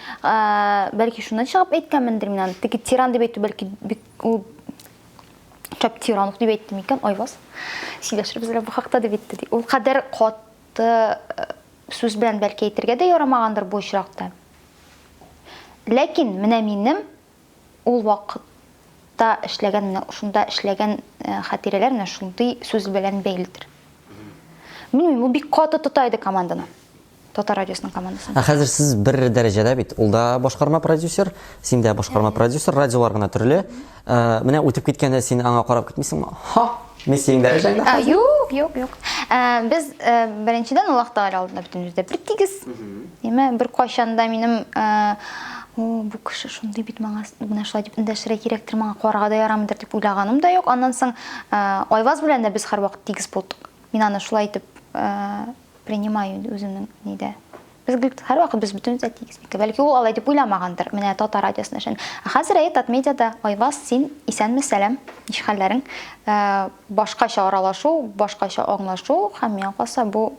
S2: Бәлки шуннан чыгып әйткәнмендер мин аны. Теге тиран дип әйтү бәлки бик ул чап тиран дип әйтте микән, Айваз. Сөйләшербез бу хакта дип әйтте. Ул кадәр катты сүз белән бәлки әйтергә дә ярамагандыр бу очракта. Ләкин менә минем ул вакытта эшләгән, менә шунда эшләгән хатирәләр менә шундый сүз белән бәйледер. Минем бу бик каты тотайды команданы. Татар радиосының командасын.
S1: Хәзер сез бер дәрәҗәдә бит. Ул да башкарма продюсер, син дә башкарма продюсер, радиолар гына төрле. Менә үтеп киткәндә син аңа карап китмисеңме? Ха, мен синең дәрәҗәңдә.
S2: Юк. Без беренчедән Аллаһ Тәгалә алдында бөтенебездә бер тигез. Деме, бер кайчанда минем бу кеше шундый бит маңа менә шулай дип эндәшергә кирәктер, маңа карарга да ярамыйдыр дип уйлаганым да юк. Аннан соң Айваз белән дә без һәрвакыт тигез булдык. Мин аны шулай итеп принимаю үземнең нидә. Без һәрвакыт без бөтенебез тигез. Бәлки ул алай дип уйламагандыр. Менә Татар радиосында эшен. Хәзер әйт медиада Айваз, син исәнме, сәлам, ничек хәлләрең? Башкача аралашу, башкача аңлашу һәм миңа калса бу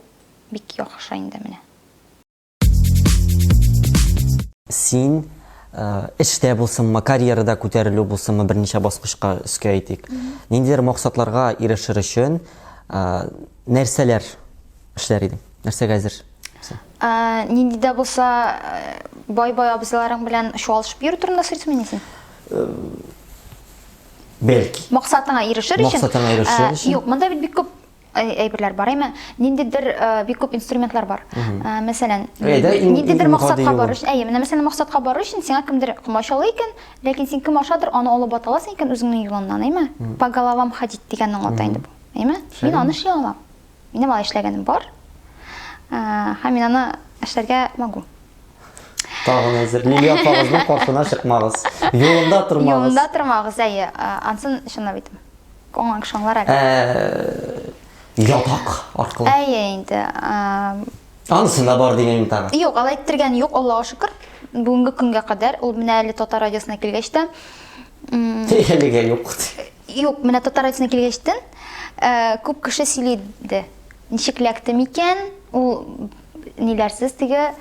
S2: бик яхшы инде менә.
S1: Син эштә булсынмы, карьерада күтәрелү булсынмы, берничә баскычка өскә әйтик. Ниндидер максатларга ирешер өчен нәрсәләр эшләр идең? Нәрсәгә әзер?
S2: Ниндидә булса бай-бай абзыларың белән шуалышып йөрү турында сөйләсәң син?
S1: Бәлки.
S2: Максатыңа ирешер өчен.
S1: Максатыңа ирешер өчен.
S2: Юк, монда бик күп әйберләр бар, әйме. Ниндидер бик күп инструментлар бар. Мәсәлән, ниндидер максатка барыш, менә мәсәлән максатка барыш өчен сиңа кемдер комачалы икән, ләкин син кем ашадыр, аны алып аталасың икән үзеңнең юлыңнан, әйме. По головам ходить дигәннең аты инде бу. Әйме? Мин аны эшли алам. Минем алай эшләгәнем бар. Һәм мин аны эшләргә могу.
S1: Тагын әзер. Лилия апагызның каршына чыкмагыз. Юлында тормагыз.
S2: Юлында тормагыз, ансын шуны битем. Коңан шаңлар әле.
S1: Ятак аркылы.
S2: Инде.
S1: Анысында бар дигән тагы.
S2: Юк, алай иттергән юк, Аллаһка шөкер. Бүгенге көнгә кадәр ул менә әле Татар радиосына килгәч тә
S1: Әлегә юк.
S2: Юк, менә Татар радиосына килгәчтән күп кеше сөйләде. Ничек ләкте микән? Ул ниләрсез теге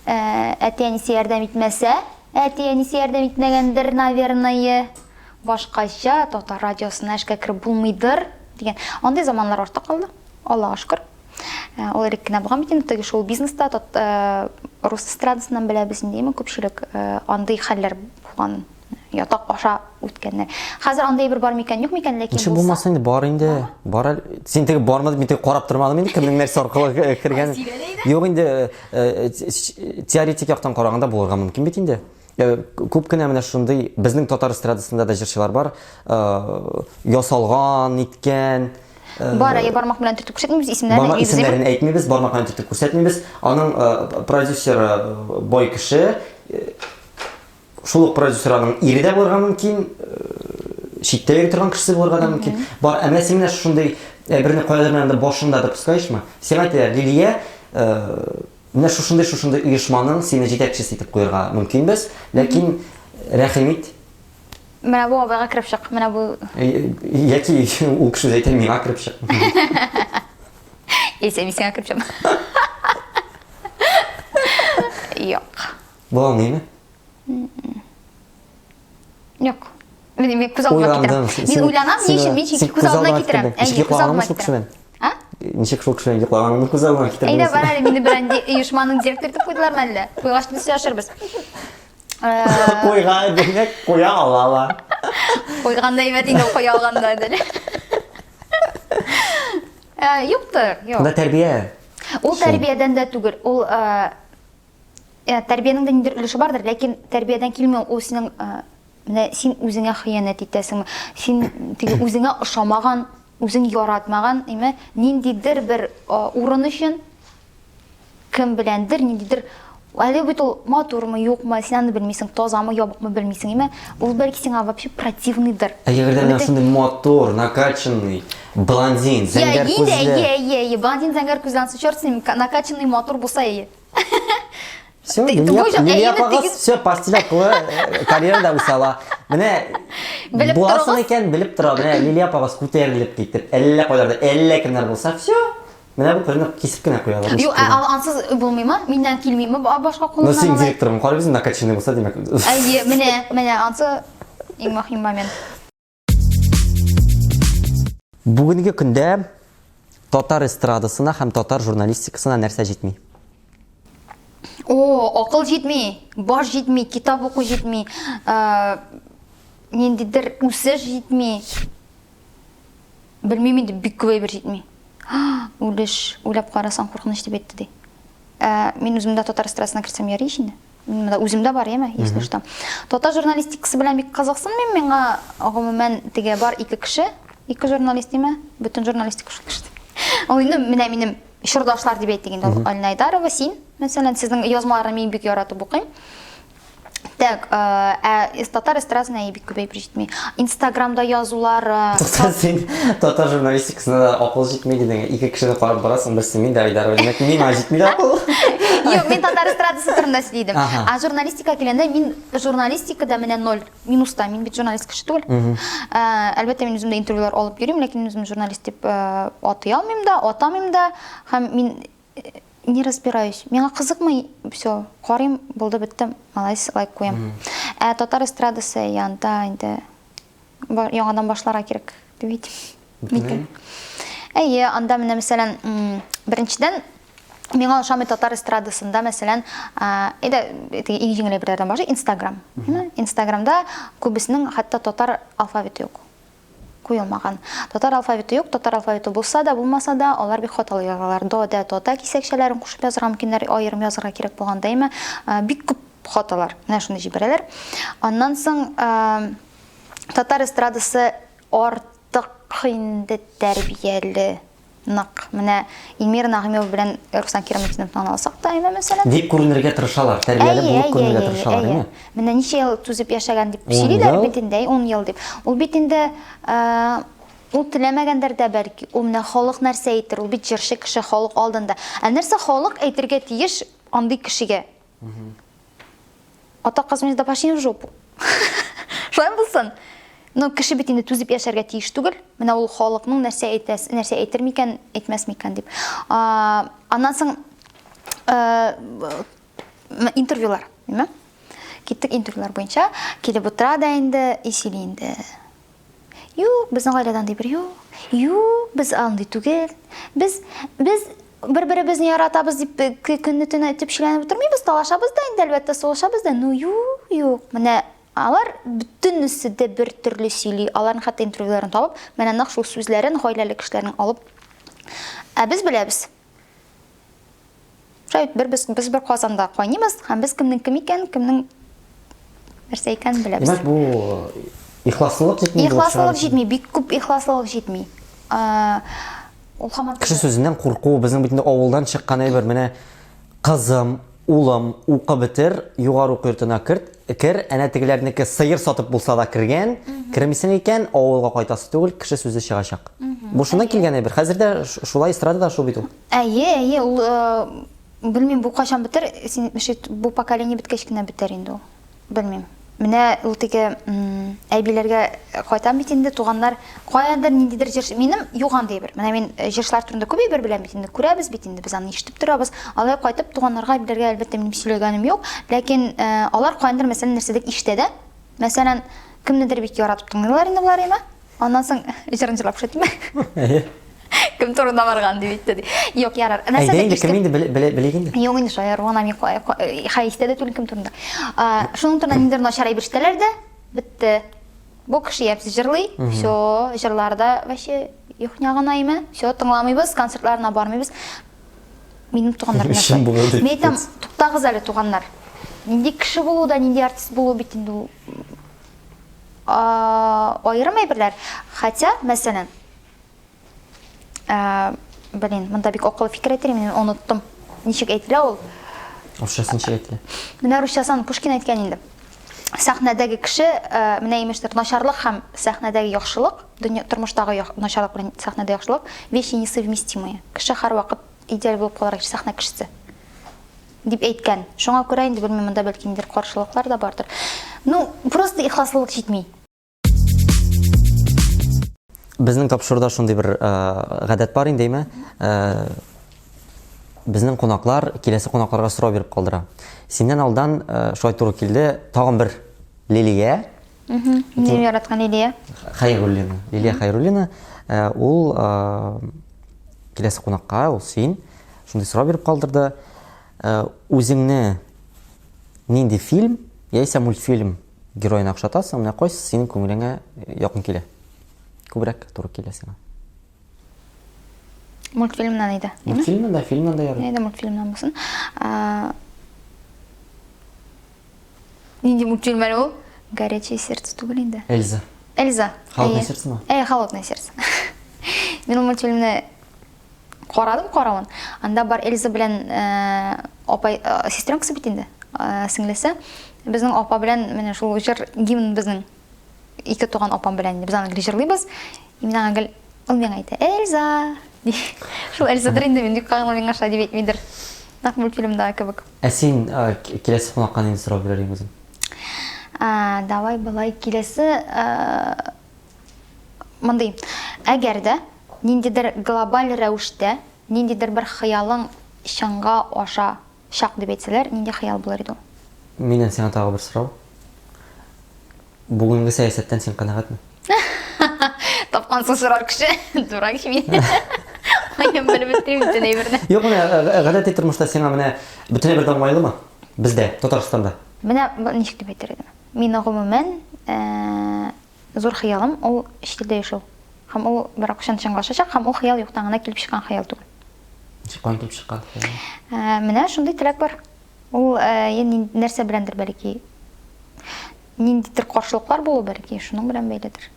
S2: әти-әнисе ярдәм итмәсә, әти-әнисе ярдәм итмәгәндер, наверное, башкача Татар радиосына эшкә кирип булмыйдыр дигән. Андый заманнар артта калды. Аллаһка шөкер. Ул ирек кенә булган бит инде теге шоу бизнеста, рус эстрадасыннан беләбез инде, күпчелек андый хәлләр булган. Ятак аша үткәннәр. Хәзер андый бер бар микән, юк микән, ләкин
S1: булса. Булмаса инде бар инде. Бар. Син теге бармады, мин теге карап тормадым инде, кемнең нәрсә аркылы кергән. Юк инде, теоретик яктан караганда булырга мөмкин бит инде. Күп кенә менә шундый безнең Татар эстрадасында да җырчылар бар. Ясалган, иткән.
S2: Бар, бармак белән төртеп күрсәтмибез,
S1: исемнәрен әйтмибез, бармак белән төртеп күрсәтмибез. Аның продюсеры бай кеше. Шул продюсерның ире дә булырга мөмкин, читтә йөри торган кешесе булырга да мөмкин. Бар, әмма син менә шундый берне кайдырганда башында допускаешмы? Син әйтәләр, Лилия, менә шушындый оешманың сине җитәкчесе итеп куярга мөмкинбез, ләкин рәхим ит.
S2: Менә бу абайга кирип чык, менә бу
S1: яки ул кеше әйтә, миңа кирип чык.
S2: Син миңа кирип чык. Юк.
S1: Була алмыймы?
S2: Юк. Мен күз алдыма китерәм. Мин уйланам, мин чөнки күз алдыма китерәм.
S1: Күз алдыма китерәм. Ничек шул кешенең йоклаганын күз алдыма китерәм.
S2: Әйдә бар әле, мине берән оешманың директоры итеп куйдылармы әллә? Куйгач без сөйләшербез.
S1: Куйга, димәк, куя алалар.
S2: Куйганда әйбәт инде куя алганда әле. Юктыр, юк.
S1: Бу тәрбия.
S2: Ул тәрбиядән дә түгел. Ул тәрбиянең дә ниндидер өлеше бардыр, ләкин тәрбиядән килми, ул синең менә син үзеңә хыянат итәсең, син теге үзеңә ошамаган, үзең яратмаган, ниндидер бер урын өчен кем беләндер, ниндидер әле бит ул матурмы, юкмы, син аны белмисең, тазамы, ябыкмы белмисең, ул бәлки сиңа вообще противныйдыр.
S1: Әгәрдә шундый матур, накачанный, блондин, зәңгәр күзле.
S2: Блондин, зәңгәр күзле, чёрт, накачанный матур булса ие.
S1: Все, Лилия апагыз все постель аркылы карьерада үсәла. Менә буласын икән белеп тора. Менә Лилия апагыз күтәрелеп китеп, әллә кайларда, әллә кемнәр булса, все. Менә бу кызны кисеп кенә куялар.
S2: Юк, ансыз булмыймы? Миннән килмиме? Башка кулланма.
S1: Ну, син директорым, карый безнең накачанный булса, димәк.
S2: Менә ансы иң мөһим момент.
S1: Бүгенге көндә татар эстрадасына һәм татар журналистикасына нәрсә җитми?
S2: Акыл җитми, баш җитми, китап уку җитми, ниндидер үсеш җитми. Белмим инде, бик күп җитми. Үлеш, уйлап карасаң куркыныч дип әйтте ди. Мин үземдә татар эстрадасына кирсәм ярый инде. Миндә үземдә бар яме, если что. Татар журналистикасы белән бик кызыксын миңа гомумән теге бар ике кеше, ике журналист диме? Бөтен журналистика шул кеше. Ул инде менә минем шурдашлар дип әйтте инде Алина Айдарова, син, мәсәлән, сезнең язмаларны мин бик яратып укыйм. Так, татар эстрадасына бик күп җитми. Инстаграмда язулар,
S1: Син татар журналистикасына акыл җитми дигән ике кешене карап барасың, берсе мин дә Айдарова, димәк миңа җитми дә акыл.
S2: Юк, мин татар эстрадасы турында сөйлидем. Журналистика килгәндә мин журналистикада менә 0 минуста, мин бит журналист кеше түгел. Әлбәттә мин үземдә интервьюлар алып йөрим, ләкин үзем журналист дип атый алмыйм да, атамыйм да, һәм мин не разбираюсь. Миңа кызыкмый, всё, карыйм, булды, бетте, малайс, лайк куям. Татар эстрадасы янда инде яңадан башларга кирәк дип әйтим. Әйе, анда менә мәсәлән, беренчедән миңа ошамый татар эстрадасында мәсәлән, иң җиңел бердән башы Instagram. Instagramда күбесенең хәтта татар алфавиты юк. Куелмаган. Татар алфавиты юк, татар алфавиты булса да, булмаса да, алар бик хаталы язалар. Да, тота кисәкчәләрен кушып язарга мөмкиннәр, аерым язарга кирәк булганда әйме, бик күп хаталар. Менә шуны җибәрәләр. Аннан соң татар эстрадасы артык инде тәрбияле. Нак, менә Илмира Нагымова белән Рөхсән Кирамовны танысак та, мәсәлән.
S1: Дип күренергә тырышалар, тәрбияле булып күренергә тырышалар, әйме?
S2: Менә ничә ел түзеп яшәгән дип сөйлиләр бит инде, 10 ел дип. Ул бит инде ул теләмәгәндер дә бәлки, ул менә халык нәрсә әйтер, ул бит җырчы кеше халык алдында. Нәрсә халык әйтергә тиеш андый кешегә? Ата кызмыз да пошин в жопу. Шулай булсын. Но кеше бит инде түзеп яшәргә тиеш түгел. Менә ул халыкның нәрсә әйтер микән, әйтмәс микән дип. Аннан соң интервьюлар, әйме? Киттек интервьюлар буенча, килеп утыра да инде, исели инде. Юк, безнең гаиләдән дибер, юк, без андый түгел. Без бер-беребезне яратабыз дип көнне төне әйтеп шиләнеп утырмыйбыз, талашабыз да инде, әлбәттә сулашабыз да. Ну, юк. Менә алар бөтенесе дә бер төрле сөйли. Аларның хәтта интервьюларын табып, менә нәкъ шул сүзләрен гаиләле кешеләрнең алып, без беләбез. Шәйт без бер Казанда кайнымыз, һәм без кемнең кем икән, кемнең нәрсә икән беләбез.
S1: Димәк, бу ихласлык җитми.
S2: Ихласлык җитми, бик күп ихласлык җитми. Ул һаман
S1: Кеше сүзеннән курку, безнең бит инде авылдан чыккан әйбер, менә кызым, улым, укып бетер, югары уку йортына кер, әнә тегеләрнеке сыер сатып булса да кергән, кермисең икән, авылга кайтасы түгел, кеше сүзе чыгачак. Бу шуннан килгән әйбер. Хәзердә шулай эстрадада шул бит ул.
S2: Әйе, ул белмим, бу качан бетер, бу поколение биткәч кенә бетер инде ул. Белмим. Менә ул теге әйбиләргә кайтам бит инде, туганнар каяндыр ниндидер җыр. Минем юган дибер. Менә мин җырчылар турында күп әйбер беләм бит инде, күрәбез бит инде, без аны ишетеп торабыз. Алай кайтып туганнарга әйбиләргә әлбәттә минем сөйләгәнем юк, ләкин алар каяндыр мәсәлән нәрсәдә ишетә дә. Мәсәлән, кемнедер бик яратып тыңлыйлар инде булар әйме? Аннан соң җырын җырлап шәйтме? Кем турында барган дип әйтте. Юк, ярар.
S1: Әйдә инде, кем инде белик инде.
S2: Юк инде, шаяр, вона ми хайстә дә түгел кем турында. Шуның турында ниндер начар әйбер ишетәләр дә, бетте. Бу кеше япсы җырлый, всё, җырларда вообще юк нягынаймы, всё, тыңламыйбыз, концертларына бармыйбыз. Минем туганнар нәрсә? Мен әйтәм, туктагыз әле туганнар. Нинди кеше булу да, нинди артист булу бит инде ул аерым әйберләр. Хотя, мәсәлән, монда бик акыллы фикер әйтер, мен оныттым. Ничек әйтелә ул?
S1: Русчасын әйтелә.
S2: Менә русчасын Пушкин әйткән инде. Сәхнәдәге кеше, менә имештер начарлык һәм сәхнәдәге яхшылык, дөнья тормыштагы начарлык белән сәхнәдә яхшылык вещи несовместимые. Кеше һәр вакыт идеаль булып калыр, сәхнә кешесе дип әйткән. Шуңа күрә инде белмим, монда бәлки ниндер каршылыклар да бардыр. Ну, просто ихласлык җитми.
S1: Безнең тапшыруда шундый бер гадәт бар инде, әйме? Безнең кунаклар киләсе кунакларга сорау биреп калдыра. Синнән алдан шулай туры килде, тагын бер Лилия,
S2: Не яраткан Лилия.
S1: Хайруллина. Лилия Хайруллина. Ул келесі қонаққа, ул сен. Шундай сұрау беріп қалдырды. Өзіңні нинди фильм, яйса мультфильм героина ұқсатасың, мына қойсы сенің көңіліңе яқын келе. Көбірек туры келе сеңа.
S2: Мультфильмнан иде.
S1: Мультфильмнан да, фильмнан да яры.
S2: Нейді мультфильмнан болсын. Нинди мультфильм әлі ол? Горячее сердце түгіл енді.
S1: Эльза.
S2: Эльза.
S1: Холодное сердце ма?
S2: Холодное сердце. Мен ол мультфильмні қарауын. Анда бар Эльза білен сестренкасы бит енді, сіңлесі. Біздің опа білен, мене шул жыр гимн біздің екі туған опам білен, біз аны жырлайбыз. И мен аңғыл, ол мен айты, Эльза. Шул Эльза дырынды мен дүк қағына мен аша деп етмейдір. Нақ мультфильмда көбік.
S1: Сен келесі қонаққа нені сұрау берерің өзің?
S2: Давай былай келесі мындай. Әгерді ниндидер глобаль рәвіште, ниндидер бір қиялың шаңға оша шақ деп етселер, нинди қиял болар еді ол?
S1: Менен сен тағы бір сұрау. Бүгінгі саясаттан сен қанағат ма?
S2: Тапқан соң сұрар күші, дурак мен. Айым біліп өттірем бүтін әйбірді.
S1: Yok, ғадәтті тұрмышта сен бүтіне бірді оңайлы ма? Бізде, Татарстанда.
S2: Мені нешік деп айтыр едім. Мен ғұмымен зор қиялым, ол шетелде ешеу. Хам ол бірақ шаңға шашақ, хам ол қиял yoқтаңына келіп шыққан қиял түгіл.
S1: Шыққан келіп шыққан.
S2: Міне шындай тілек бар. Ол нәрсе білендір бәліки. Нендетір қоршылықлар болу бәліки, шының білен бәйледір.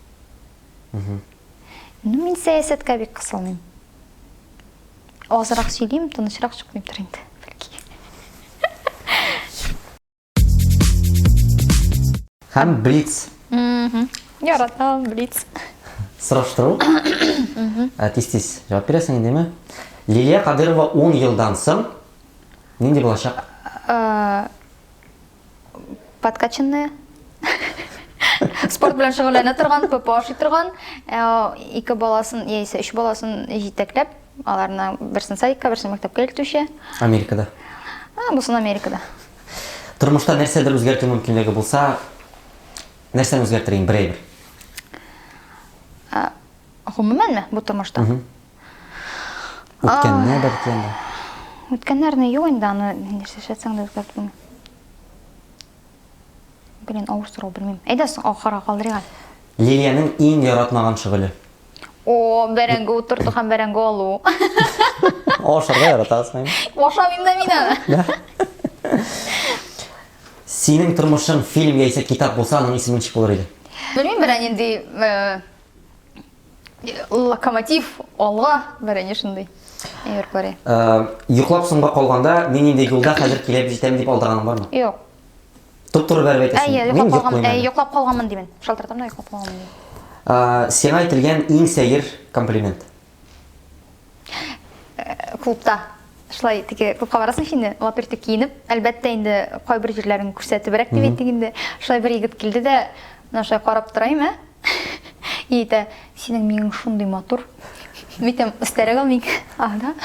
S2: Мен саясатқа бек қысылмын. Азырақ сөйлейм, тынышырақ шықпайым тұр енді.
S1: Һәм Блиц.
S2: Яратам, Блиц.
S1: Сұраштыру. Тез-тез жауап бересің енді ме? Лилия Қадырова 10 елдан соң ненде болашақ?
S2: Подкачанная. Спорт белән шөгыльләнә торган, ППО торган, 2 баласын, яисә 3 баласын җитәкләп, аларны берсен садикка, берсен мәктәпкә илтүче.
S1: Америкада.
S2: Бусын Америкада.
S1: Тормышта нәрсәдер үзгәртү мөмкинлеге булса, нәрсәне үзгәртергән берәйбер?
S2: Гомумәнме бу тормышта?
S1: Үткәнне бәлки инде.
S2: Үткәннәрне юк инде, аны нәрсә эшләсәң дә үзгәртү. Блин, авыр сорау белмим. Әйдәсең ахырга калдырыгыз.
S1: Лилияның иң яратмаган шөгыле.
S2: Бәрәңге утырту һәм бәрәңге алу.
S1: Ашарга яратасың.
S2: Ашамыйм да мин аны.
S1: Синең тормышың фильм яисә китап булса, аның исеме ничек булыр иде?
S2: Белмим, берән инде локомотив алга берән шундый. Әйбер баре.
S1: Йоклап соңга калганда, мин инде юлда хәзер килеп җитәм дип алдаганың бармы?
S2: Юк.
S1: Туп-туры бәреп әйтәсең.
S2: Йоклап калганмын димен. Шалтыратам да йоклап калганмын димен.
S1: Сиңа әйтелгән иң сәер комплимент.
S2: Клубта. Шулай теге клубка барасың инде, лапертә киенеп, әлбәттә инде кайбер җирләрен күрсәтебрәк дип әйттек инде. Шулай бер егет килде дә, менә шулай карап торайм, Әйтә, синең миң шундый матур. Митем өстәрәк алмыйк. Анда.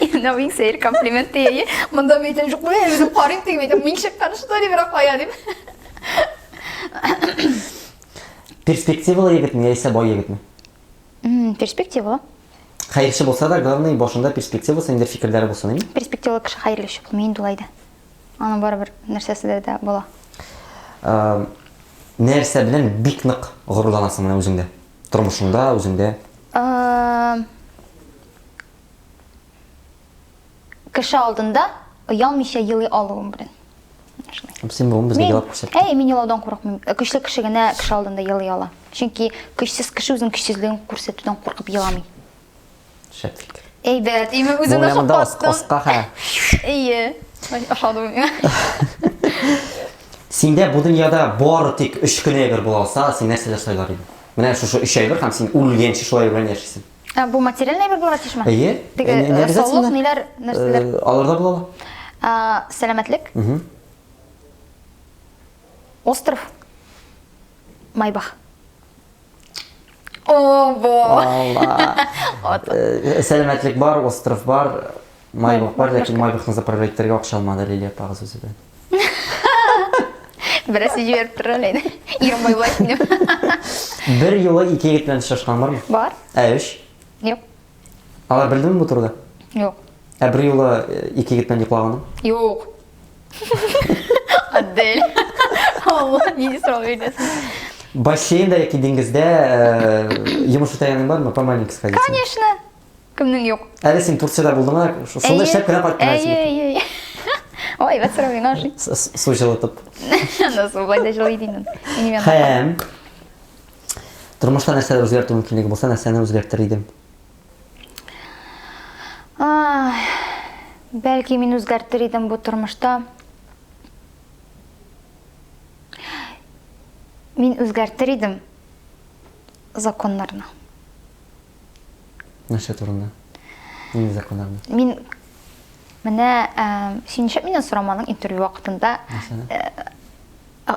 S2: Инде миң сәер комплимент тие. Монда митем юк булай, мин карыйм теге митем миң шәккән шулай дип кая дип.
S1: Перспективалы егетме яисә бай егетме?
S2: Перспективалы.
S1: Хәйрче булса да, главный башында перспектива булса, инде фикерләре булсын, әйме?
S2: Перспективалы кеше хәерле эш булмый инде улайда. Аның барыбер нәрсәсе дә була.
S1: Нәрсә белән бик нык горурланасың менә үзеңдә? Тормышыңда, үзеңдә?
S2: Кеше алдында оялмыйча елый алуым белән.
S1: Син бүген безгә җавап күрсәт.
S2: Мин елаудан курыкмыйм. Көчле кеше генә кеше алдында елый ала. Чөнки көчсез кеше үзенең көчсезлеген күрсәтүдән куркып еламый.
S1: Шәп фикер.
S2: Әйбәт, име үзеңне хупаттың.
S1: Оскаха.
S2: Ашадым.
S1: Синдә бу дөньяда бары тик 3 көн әйбер була алса, син нәрсәләр сайлар идең? Менә шушы 3 әйбер һәм син үлгәнче шулай белән яшисең.
S2: Бу материаль әйбер булыр тишме?
S1: Әйе.
S2: Саулык ниләр, нәрсәләр?
S1: Аларда була.
S2: Сәламәтлек. Остров. Майбах.
S1: Сәламәтлек бар, остров бар, Майбах бар, ләкин Майбахны заправлять итәргә акча алмады Лилия апагыз үзе белән.
S2: Берсе җибәреп тора әле. Ирем байлайсың дип.
S1: Бер юлы ике егет белән очрашкан бармы?
S2: Бар?
S1: Үч.
S2: Юк.
S1: Алар белдеме бу турыда?
S2: Юк.
S1: Бер юлы ике егет белән йоклаганын?
S2: Юк. Адель. Allah, не сравнивай.
S1: Бассейнда яки диңгездә йомыш үтәгәнең бармы? По маленькой сходить.
S2: Конечно. Кемнең юк?
S1: Әле син Турциядә булдыңмы? Шунда эшләп кенә кайттың.
S2: Эй. Ой, вот сравнивай наши.
S1: Су җылытып.
S2: Анда субайда җылый динен.
S1: Һәм тормышта нәрсәләр үзгәртү мөмкинлеге булса, нәрсәне үзгәртер идем?
S2: Бәлки мин үзгәртер идем бу тормышта. Мин үзгәртер идем законнарны.
S1: Нәрсә турында? Нинди законнарны?
S2: Мин менә син ничек миннән сораманың интервью вакытында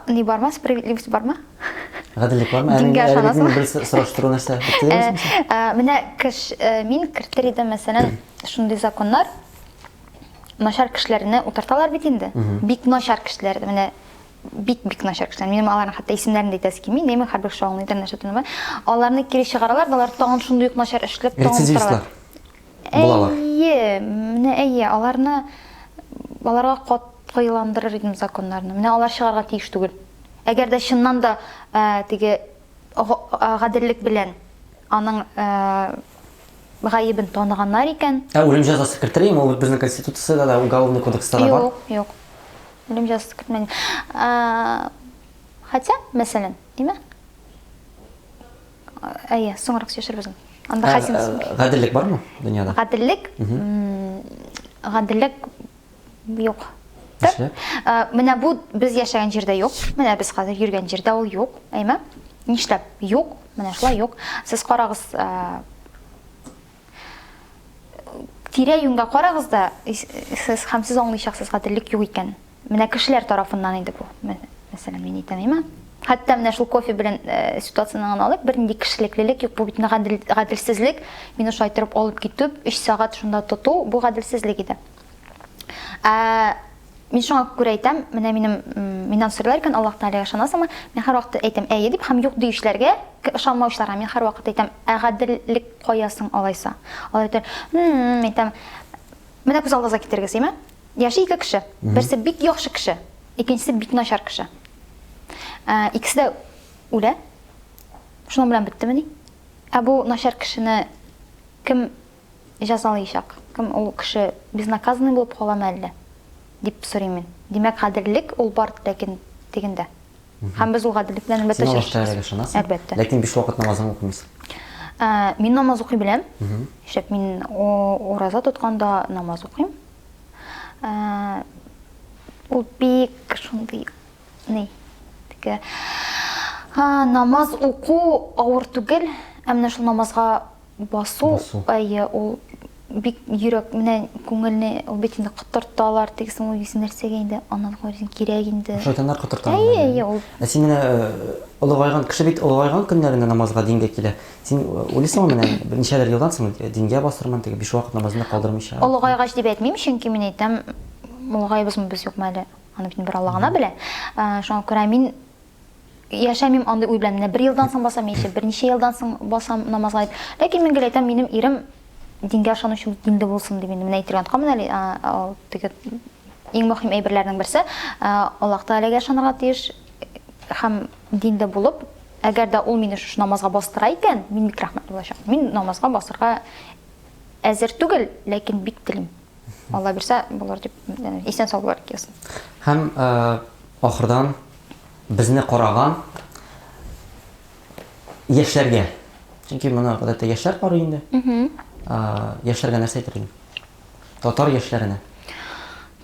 S2: не барма, справедливость барма?
S1: Гаделлек бармы?
S2: Дингә ышанасыңмы?
S1: Бер сораштыру нәрсә?
S2: Менә мин кертер идем, мәсәлән, шундый законнар начар кешеләрне утырталар бит инде. Бик начар кешеләр, менә бик начар кешеләр. Минем аларның хәтта исемнәрен дә әйтәсе килми, неме һәрбер шагылны интернетта төнмә. Аларны кире чыгаралар, алар тагын шундый ук начар эшләп тагын
S1: Рецидивистлар. Булалар.
S2: Менә аларга катгыйландырыр идем законнарны. Менә алар чыгарга тиеш түгел. Әгәр дә чыннан да теге гаделлек белән аның гаебен таныганнар икән.
S1: Үлем җәзасы кертергә, ул безнең конституциядә да, уголовный кодекста да бар.
S2: Юк. Үлем җәзасы кертмәгән. Хотя, мәсәлән, ниме? Соңрак сөйләшербез. Анда хәсин.
S1: Гаделлек бармы дөньяда?
S2: Гаделлек юк.
S1: Эшләп?
S2: Менә бу без яшәгән җирдә юк. Менә без хәзер йөргән җирдә ул юк. Әйме? Нишләп? Юк. Менә шулай юк. Сез карагыз, тирә-юньгә карагыз да, сез һәм сез аңлыйчаксыз гаделлек юк икән. Менә кешеләр тарафыннан инде бу. Мәсәлән, мин әйтәм, әйме? Хәтта менә шул кофе белән ситуацияны алып, бернинди кешелеклелек юк, бу бит гаделсезлек. Мине шайтырып алып китеп, 3 сәгать шунда тоту, бу гаделсезлек иде. Мин шуңа күрә әйтәм, менә миннән сорыйлар икән, Аллаһ Тәгаләгә ышанасыңмы? Мин һәр вакыт әйтәм, әйе дип, һәм юк диючеләргә, ышанмаучыларга мин һәр вакыт әйтәм, гаделлек каясың алайса. Алар әйтә, әйтәм, менә күз алдыгызга китергез, әйме? Яши ике кеше. Берсе бик яхшы кеше, икенчесе бик начар кеше. Икесе дә үлә. Шуның белән биттеме ни? Бу начар кешене кем җәзалаячак? Кем ул кеше безнаказанный булып каламы әллә? Дип сорыйм мин. Димәк, гаделлек ул бар, ләкин тегендә. Һәм без ул гаделлек белән әлбәттә
S1: ышанасыз.
S2: Әлбәттә.
S1: Ләкин 5 вакыт намазын укымыйсыз.
S2: Мин намаз укый беләм. Шәп мин ураза тотканда намаз укыйм. Ул бик шундый намаз уку авыр түгел, менә шул намазга басу, ул бик йөрәк менә күңелне ул бит инде кытырталар, тегесен ул нәрсәгә инде аннан карыйсың кирәк инде.
S1: Шайтаннар кытырталар.
S2: Ул
S1: Син менә олыгайган кеше бит олыгайган көннәрендә намазга дингә килә. Син уйлыйсыңмы менә ничәләр елдан соң дингә бастырман, теге 5 вакыт намазны калдырмыйча.
S2: Олыгайгач дип әйтмим, чөнки мин әйтәм, олыгайбызмы без юкмы әле? Аны бит бер Алла гына белә. Шуңа күрә мин яшәмим андый уй белән. Менә 1 елдан соң басам, берничә елдан соң басам намазга. Ләкин мин әйтәм, минем ирем дингә ышанучы диндә булсын дип инде менә әйтергән камын әле. Теге иң мөһим әйберләрнең берсе, Аллаһ Тәгаләгә ышанырга тиеш һәм диндә булып, әгәр дә ул мине шушы намазга бастыра икән, мин бик рәхмәтле булачак. Мин намазга басырга әзер түгел, ләкин бик телим. Алла бирсә, булыр дип, исән сау булыр килсен.
S1: Һәм ахырдан безне караган яшьләргә. Чөнки моны гадәттә яшьләр карый инде. Яшьләргә нәрсә әйтерсең? Татар яшьләренә.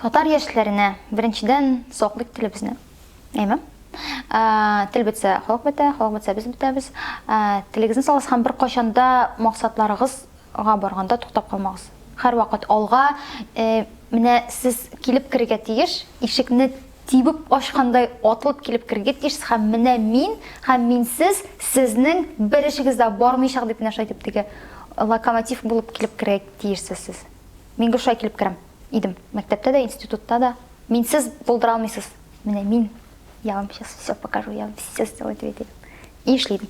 S2: Татар яшьләренә беренчедән саклык телебезне. Әйме? Тел бетсә, халык бетә, халык бетсә, без бетәбез. Телегезне салсыз һәм бер кайчанда максатларыгызга барганда туктап калмагыз. Һәр вакыт алга, менә сез килеп кергә тиеш, ишекне тибеп ачкандай атылып килеп кергә тиеш, һәм менә мин һәм минсез сезнең бер ишегездә бармыйчак дип нәрсә әйтеп теге локомотив булып килеп кергә тиешсез сез. Мин гышай килеп керәм идем. Мәктәптә дә, институтта да. Минсез булдыра алмыйсыз. Менә мин я вам сейчас все покажу, я все сделаю, и эшлейдім.